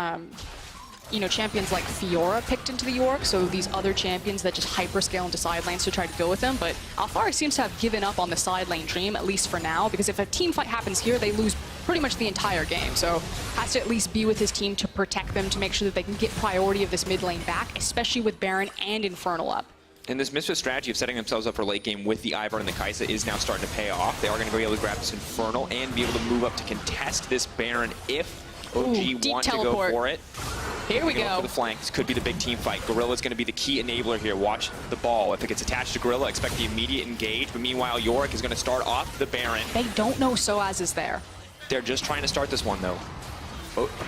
you know, champions like Fiora picked into the Yorick, so these other champions that just hyperscale into side lanes to try to deal with them. But Alfari seems to have given up on the side lane dream, at least for now, because if a team fight happens here, they lose pretty much the entire game. So has to at least be with his team to protect them, to make sure that they can get priority of this mid lane back, especially with Baron and Infernal up. And this Misfit strategy of setting themselves up for late game with the Ivern and the Kai'Sa is now starting to pay off. They are going to be able to grab this Infernal and be able to move up to contest this Baron if OG want to go for it. Here we go. For the flanks. Could be the big team fight. Gorilla's going to be the key enabler here. Watch the ball. If it gets attached to Gorilla, expect the immediate engage. But meanwhile, Yorick is going to start off the Baron. They don't know Soaz is there. They're just trying to start this one, though.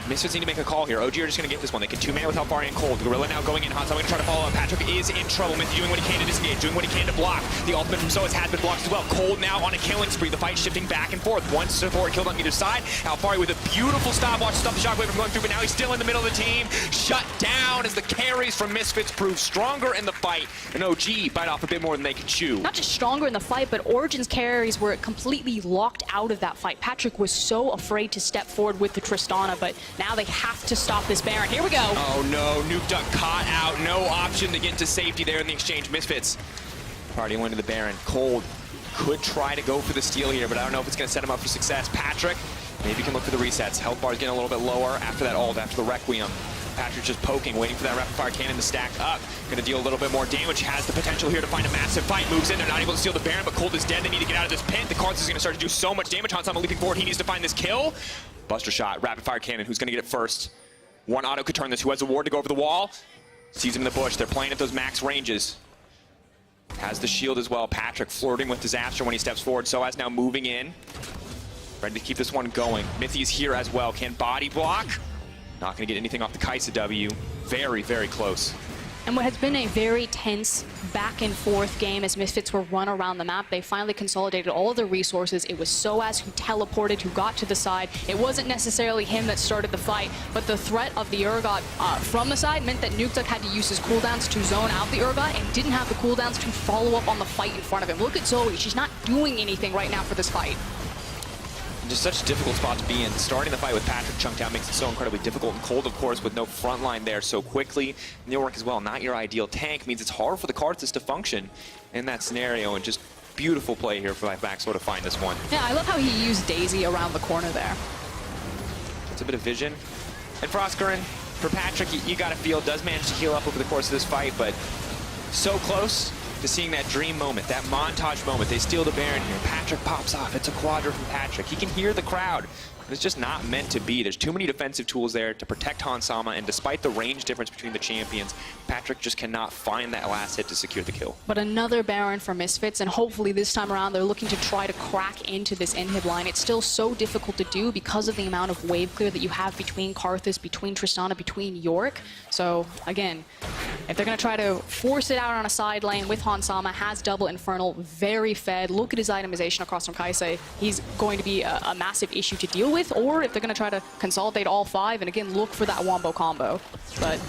Misfits need to make a call here. OG are just going to get this one. They can two-man with Alfari and Cold. Gorilla now going in. Hansa going to try to follow up. Patrick is in trouble. Misty doing what he can to disengage, doing what he can to block. The ultimate from Soas has been blocked as well. Cold now on a killing spree. The fight shifting back and forth. One support killed on either side. Alfari with a beautiful stopwatch, stop the shockwave from going through, but now he's still in the middle of the team. Shut down as the carries from Misfits prove stronger in the fight. And OG bite off a bit more than they can chew. Not just stronger in the fight, but Origen's carries were completely locked out of that fight. Patrick was so afraid to step forward with the Tristana, but now they have to stop this Baron. Here we go. Oh no, Nuke Duck caught out. No option to get into safety there in the exchange. Misfits already went to the Baron. Cold could try to go for the steal here, but I don't know if it's going to set him up for success. Patrick maybe can look for the resets. Health bar is getting a little bit lower after that ult, after the Requiem. Patrick just poking, waiting for that rapid fire cannon to stack up. Going to deal a little bit more damage. Has the potential here to find a massive fight. Moves in. They're not able to steal the Baron, but Cold is dead. They need to get out of this pit. The Cards is going to start to do so much damage. Hansama leaping forward. He needs to find this kill. Buster shot. Rapid fire cannon. Who's going to get it first? One auto could turn this. Who has a ward to go over the wall? Sees him in the bush. They're playing at those max ranges. Has the shield as well. Patrick flirting with disaster when he steps forward. Soaz now moving in. Ready to keep this one going. Mithy's here as well. Can body block. Not going to get anything off the Kaisa W. Very, very close. And what has been a very tense back and forth game as Misfits were run around the map, they finally consolidated all of their resources. It was Soaz who teleported, who got to the side. It wasn't necessarily him that started the fight, but the threat of the Urgot from the side meant that Nukeduck had to use his cooldowns to zone out the Urgot and didn't have the cooldowns to follow up on the fight in front of him. Look at Zoe. She's not doing anything right now for this fight. Just such a difficult spot to be in. Starting the fight with Patrick chunked out makes it so incredibly difficult, and Cold, of course, with no front line there so quickly. Neilwork as well, not your ideal tank, means it's hard for the Karthus to function in that scenario, and just beautiful play here by Maxwell to find this one. Yeah, I love how he used Daisy around the corner there. It's a bit of vision. And Frostgurn, for Patrick, you gotta feel, does manage to heal up over the course of this fight, but so close to seeing that dream moment, that montage moment. They steal the Baron here. Patrick pops off. It's a quadra from Patrick. He can hear the crowd. It's just not meant to be. There's too many defensive tools there to protect Hansama, and despite the range difference between the champions, Patrick just cannot find that last hit to secure the kill. But another Baron for Misfits, and hopefully this time around they're looking to try to crack into this inhib line. It's still so difficult to do because of the amount of wave clear that you have between Karthus, between Tristana, between Yorick. So again, if they're going to try to force it out on a side lane with Hansama, has double Infernal, very fed. Look at his itemization across from Kaisa. He's going to be a massive issue to deal with, or if they're going to try to consolidate all five and again look for that wombo combo. But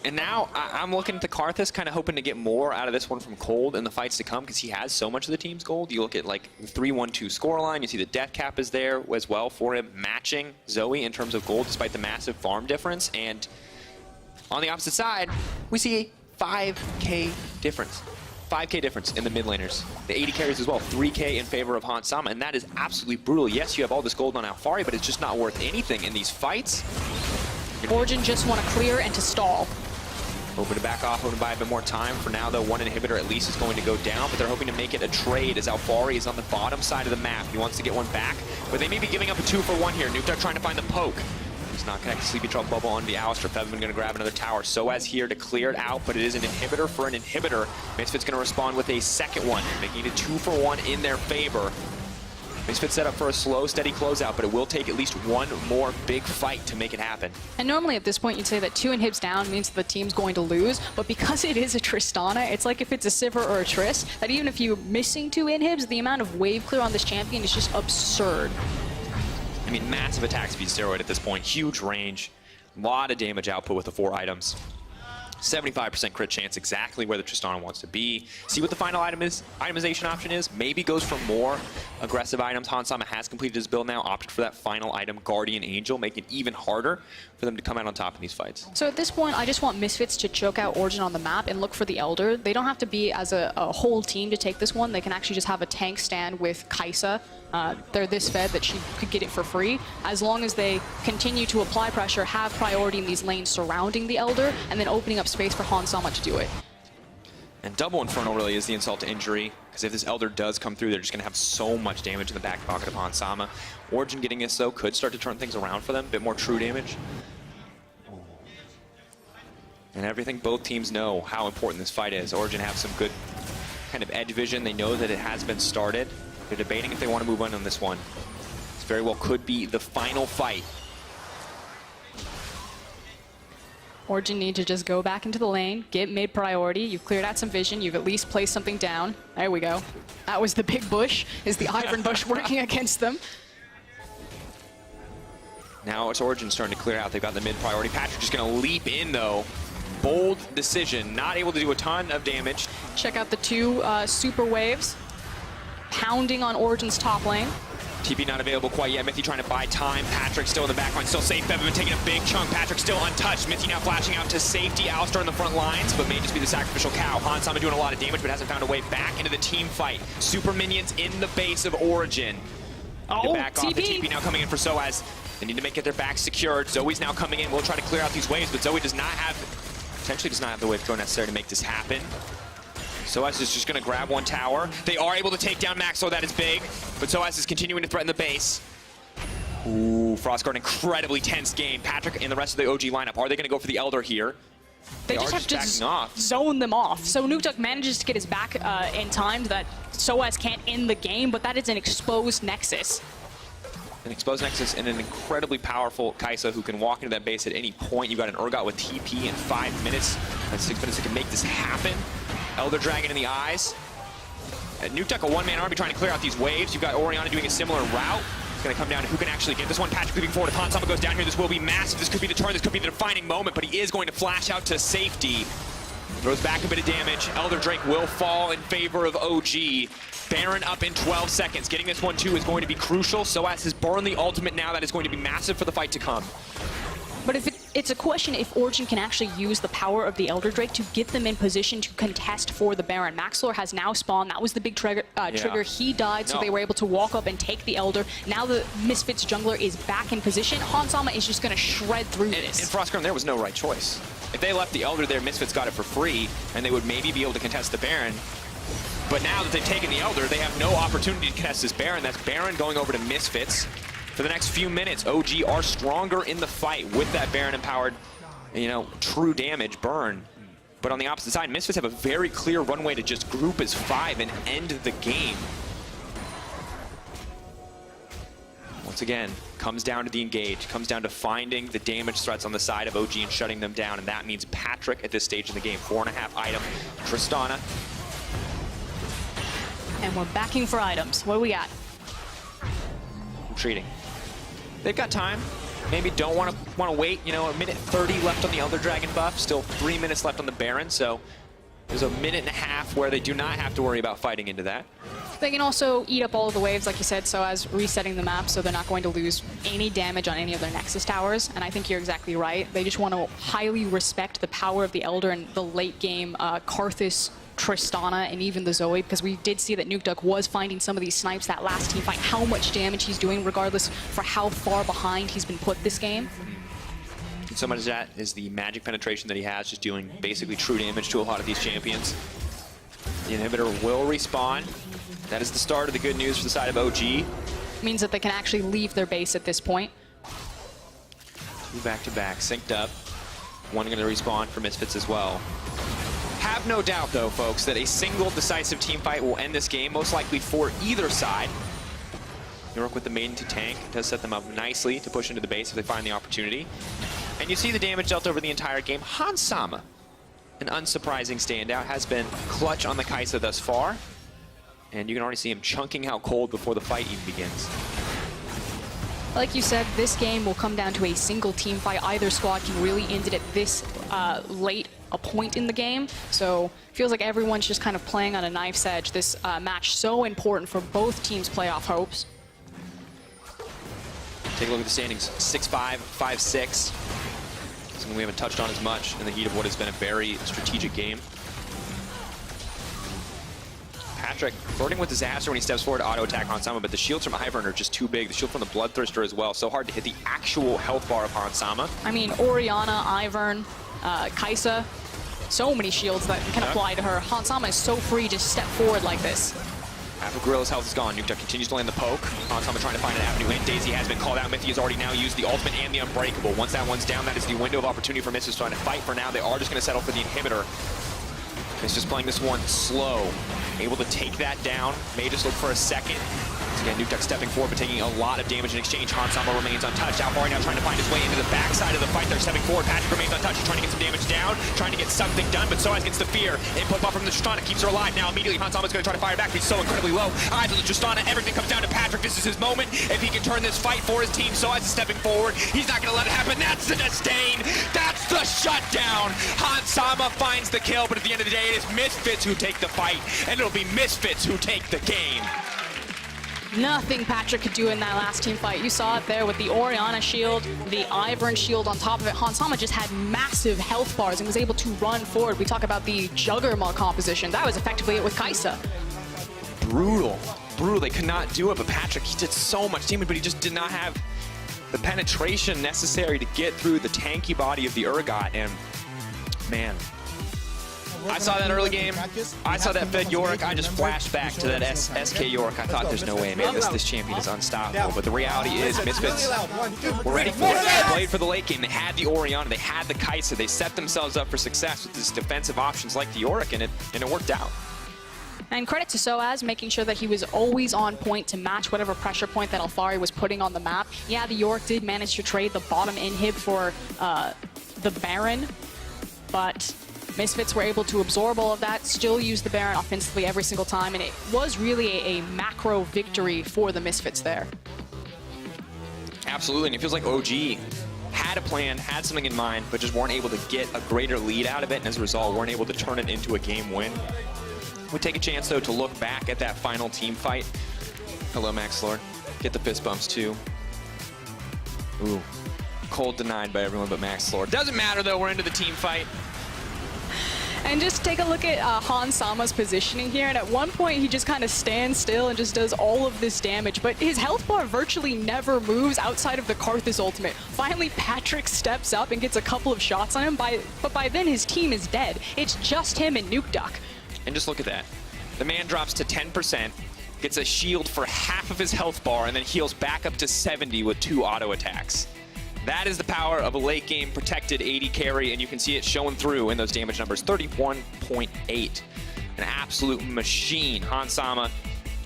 and now I'm looking at the Karthus, kind of hoping to get more out of this one from Cold in the fights to come, because he has so much of the team's gold. You look at like the 3-1-2 scoreline, you see the death cap is there as well for him, matching Zoe in terms of gold despite the massive farm difference. And on the opposite side, we see a 5K difference. 5K difference in the mid laners. The 80 carries as well, 3K in favor of Hansama, and that is absolutely brutal. Yes, you have all this gold on Alfari, but it's just not worth anything in these fights. Origen just want to clear and to stall. Hoping to back off, hoping to buy a bit more time. For now, though, one inhibitor at least is going to go down, but they're hoping to make it a trade as Alfari is on the bottom side of the map. He wants to get one back, but they may be giving up a 2-for-1 here. Nukeduck trying to find the poke. He's not connected. Sleepy Trouble Bubble on the Alistair. Featherman going to grab another tower. Soaz here to clear it out, but it is an inhibitor for an inhibitor. Misfits going to respond with a second one, making it a 2-for-1 in their favor. Misfits set up for a slow, steady closeout, but it will take at least one more big fight to make it happen. And normally at this point you'd say that 2 inhibs down means the team's going to lose, but because it is a Tristana, it's like if it's a Sivir or a Triss, that even if you're missing 2 inhibs, the amount of wave clear on this champion is just absurd. I mean, massive attack speed steroid at this point, huge range, a lot of damage output with the 4 items. 75% crit chance, exactly where the Tristana wants to be. See what the final itemization option is. Maybe goes for more aggressive items. Hansama has completed his build now, opted for that final item, Guardian Angel, making it even harder for them to come out on top in these fights. So at this point, I just want Misfits to choke out Origen on the map and look for the Elder. They don't have to be as a whole team to take this one. They can actually just have a tank stand with Kaisa. They're this fed that she could get it for free. As long as they continue to apply pressure, have priority in these lanes surrounding the Elder, and then opening up space for Hansama to do it. And double Inferno really is the insult to injury, because if this Elder does come through, they're just going to have so much damage in the back pocket of Hansama. Origen getting this, though, could start to turn things around for them, a bit more true damage. And everything both teams know how important this fight is. Origen have some good kind of edge vision. They know that it has been started. They're debating if they want to move on this one. This very well could be the final fight Origen need to just go back into the lane, get mid priority. You've cleared out some vision. You've at least placed something down. There we go. That was the big bush. Is the Ivern bush working against them? Now it's Origen starting to clear out. They've got the mid priority. Patrick just going to leap in, though. Bold decision. Not able to do a ton of damage. Check out the two super waves. Pounding on Origen's top lane. TP not available quite yet. Mithy trying to buy time. Patrick still in the back line, still safe. Bevan taking a big chunk. Patrick still untouched. Mithy now flashing out to safety. Alistar in the front lines, but may just be the sacrificial cow. Hansama doing a lot of damage, but hasn't found a way back into the team fight. Super minions in the base of Origen. Oh, back off. The TP now coming in for Soaz. They need to get their back secured. Zoe's now coming in. We'll try to clear out these waves, but Zoe does not have, potentially does not have the wave throw necessary to make this happen. Soaz is just going to grab one tower. They are able to take down Max, so that is big. But Soaz is continuing to threaten the base. Ooh, Frostguard, incredibly tense game. Patrick and the rest of the OG lineup, are they going to go for the Elder here? They just have to zone them off. So Nukeduck manages to get his back in time that Soaz can't end the game, but that is an exposed Nexus. An exposed Nexus and an incredibly powerful Kaisa who can walk into that base at any point. You've got an Urgot with TP in 5 minutes. And 6 minutes to can make this happen. Elder Dragon in the eyes. Nukeduck, a one-man army trying to clear out these waves. You've got Oriana doing a similar route. It's going to come down to who can actually get this one. Patrick moving forward. If Hansama goes down here, this will be massive. This could be the turn. This could be the defining moment, but he is going to flash out to safety. Throws back a bit of damage. Elder Drake will fall in favor of OG. Baron up in 12 seconds. Getting this one, too, is going to be crucial. Soaz has burned the ultimate now. That is going to be massive for the fight to come. But if it's a question if Origen can actually use the power of the Elder Drake to get them in position to contest for the Baron. Maxlor has now spawned. That was the big trigger. He died, so they were able to walk up and take the Elder. Now the Misfits jungler is back in position. Hansama is just going to shred through this. In Frostground, there was no right choice. If they left the Elder there, Misfits got it for free, and they would maybe be able to contest the Baron. But now that they've taken the Elder, they have no opportunity to contest this Baron. That's Baron going over to Misfits. For the next few minutes, OG are stronger in the fight with that Baron-empowered, true damage burn. But on the opposite side, Misfits have a very clear runway to just group as 5 and end the game. Once again, comes down to the engage, comes down to finding the damage threats on the side of OG and shutting them down, and that means Patrick at this stage in the game. 4.5 item, Tristana. And we're backing for items. What do we got? Retreating. They've got time. Maybe don't want to wait. A minute 30 left on the Elder Dragon buff. Still 3 minutes left on the Baron. So there's a minute and a half where they do not have to worry about fighting into that. They can also eat up all of the waves, like you said, so as resetting the map, so they're not going to lose any damage on any of their Nexus towers. And I think you're exactly right. They just want to highly respect the power of the Elder and the late game Karthus, Tristana, and even the Zoe, because we did see that Nukeduck was finding some of these snipes that last team fight, how much damage he's doing regardless for how far behind he's been put this game. So much of that is the magic penetration that he has, just doing basically true damage to a lot of these champions. The inhibitor will respawn. That is the start of the good news for the side of OG. Means that they can actually leave their base at this point. 2 back-to-back, synced up. One going to respawn for Misfits as well. Have no doubt, though, folks, that a single decisive team fight will end this game, most likely for either side. York with the maiden to tank does set them up nicely to push into the base if they find the opportunity. And you see the damage dealt over the entire game. Hansama, an unsurprising standout, has been clutch on the Kaisa thus far. And you can already see him chunking out cold before the fight even begins. Like you said, this game will come down to a single team fight. Either squad can really end it at this late a point in the game. So feels like everyone's just kind of playing on a knife's edge. This match so important for both teams' playoff hopes. Take a look at the standings. 6-5, 5-6. Something we haven't touched on as much in the heat of what has been a very strategic game. Patrick flirting with disaster when he steps forward to auto-attack Hansama, but the shields from Ivern are just too big. The shield from the Bloodthirster as well. So hard to hit the actual health bar of Hansama. I mean, Oriana, Ivern, Kaisa, so many shields that can apply to her. Hansama is so free to step forward like this. Half of Gorilla's health is gone. Nukeduck continues to land the poke. Hansama trying to find an avenue in. Daisy has been called out. Mithy has already now used the ultimate and the Unbreakable. Once that one's down, that is the window of opportunity for Misfits trying to fight. For now, they are just going to settle for the inhibitor. It's just playing this one slow. Able to take that down. May just look for a second. Again, Nuke Duck stepping forward, but taking a lot of damage in exchange. Hansama remains untouched. Alfari now trying to find his way into the backside of the fight. They're stepping forward. Patrick remains untouched. He's trying to get some damage down, trying to get something done, but Soaz gets the fear. Input buff from the Tristana keeps her alive. Now immediately Hansama's going to try to fire back, but he's so incredibly low. Eyes on the Tristana. Everything comes down to Patrick. This is his moment. If he can turn this fight for his team, Soaz is stepping forward. He's not going to let it happen. That's the disdain. That's the shutdown. Hansama finds the kill, but at the end of the day, it is Misfits who take the fight, and it'll be Misfits who take the game. Nothing Patrick could do in that last team fight. You saw it there with the Oriana shield, the Ivern shield on top of it. Hansama just had massive health bars and was able to run forward. We talk about the Juggernaut composition. That was effectively it with Kaisa. Brutal. Brutal. They could not do it, but Patrick, he did so much damage, but he just did not have the penetration necessary to get through the tanky body of the Urgot, and man, I saw that early game. I saw that Fed Yorick. I just flashed back to that SK Yorick. I thought there's no way, man, this champion is unstoppable. But the reality is Misfits were ready for it. They played for the late game. They had the Oriana. They had the Kaisa. They set themselves up for success with these defensive options like the Yorick, and it worked out. And credit to Soaz, making sure that he was always on point to match whatever pressure point that Alfari was putting on the map. Yeah, the Yorick did manage to trade the bottom inhib for the Baron, but Misfits were able to absorb all of that, still use the Baron offensively every single time, and it was really a macro victory for the Misfits there. Absolutely, and it feels like OG had a plan, had something in mind, but just weren't able to get a greater lead out of it, and as a result, weren't able to turn it into a game win. We take a chance, though, to look back at that final team fight. Hello, Max Lord. Get the fist bumps, too. Ooh. Cold denied by everyone but Max Lord. Doesn't matter, though. We're into the team fight. And just take a look at Hansama's positioning here, and at one point he just kind of stands still and just does all of this damage, but his health bar virtually never moves outside of the Karthus ultimate. Finally, Patrick steps up and gets a couple of shots on him, but by then his team is dead. It's just him and Nuke Duck. And just look at that. The man drops to 10%, gets a shield for half of his health bar, and then heals back up to 70 with 2 auto attacks. That is the power of a late game protected AD carry, and you can see it showing through in those damage numbers. 31.8. An absolute machine. Hansama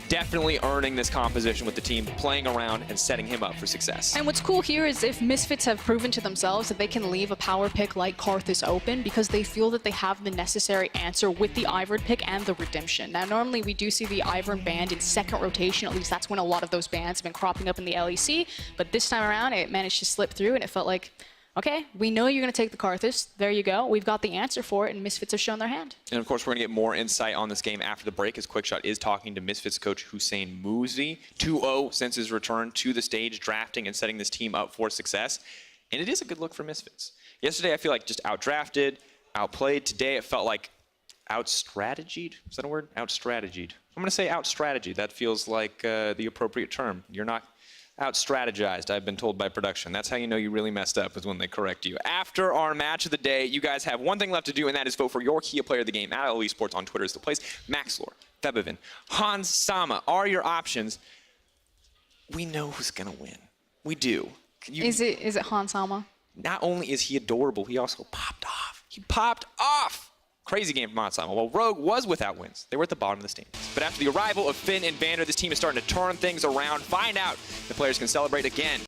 definitely earning this composition with the team, playing around and setting him up for success. And what's cool here is if Misfits have proven to themselves that they can leave a power pick like Karthus open because they feel that they have the necessary answer with the Ivern pick and the Redemption. Now, normally we do see the Ivern banned in second rotation, at least that's when a lot of those bans have been cropping up in the LEC, but this time around it managed to slip through and it felt like, okay, we know you're going to take the Karthus. There you go. We've got the answer for it, and Misfits have shown their hand. And of course, we're going to get more insight on this game after the break, as Quickshot is talking to Misfits coach Hussein Mouzi. 2-0 since his return to the stage, drafting and setting this team up for success. And it is a good look for Misfits. Yesterday, I feel like just outdrafted, outplayed. Today, it felt like out-strategied. Is that a word? Out-strategied. I'm going to say out-strategy. That feels like the appropriate term. You're not out-strategized, I've been told by production. That's how you know you really messed up, is when they correct you. After our match of the day, you guys have one thing left to do, and that is vote for your Kia player of the game. At LE Sports on Twitter is the place. Max Lore, Febivin, Hansama are your options. We know who's going to win. We do. Is it Hansama? Not only is he adorable, he also popped off. He popped off! Crazy game from Hansama. Well, Rogue was without wins. They were at the bottom of the standings. But after the arrival of Finn and Vander, this team is starting to turn things around. Find out if the players can celebrate again.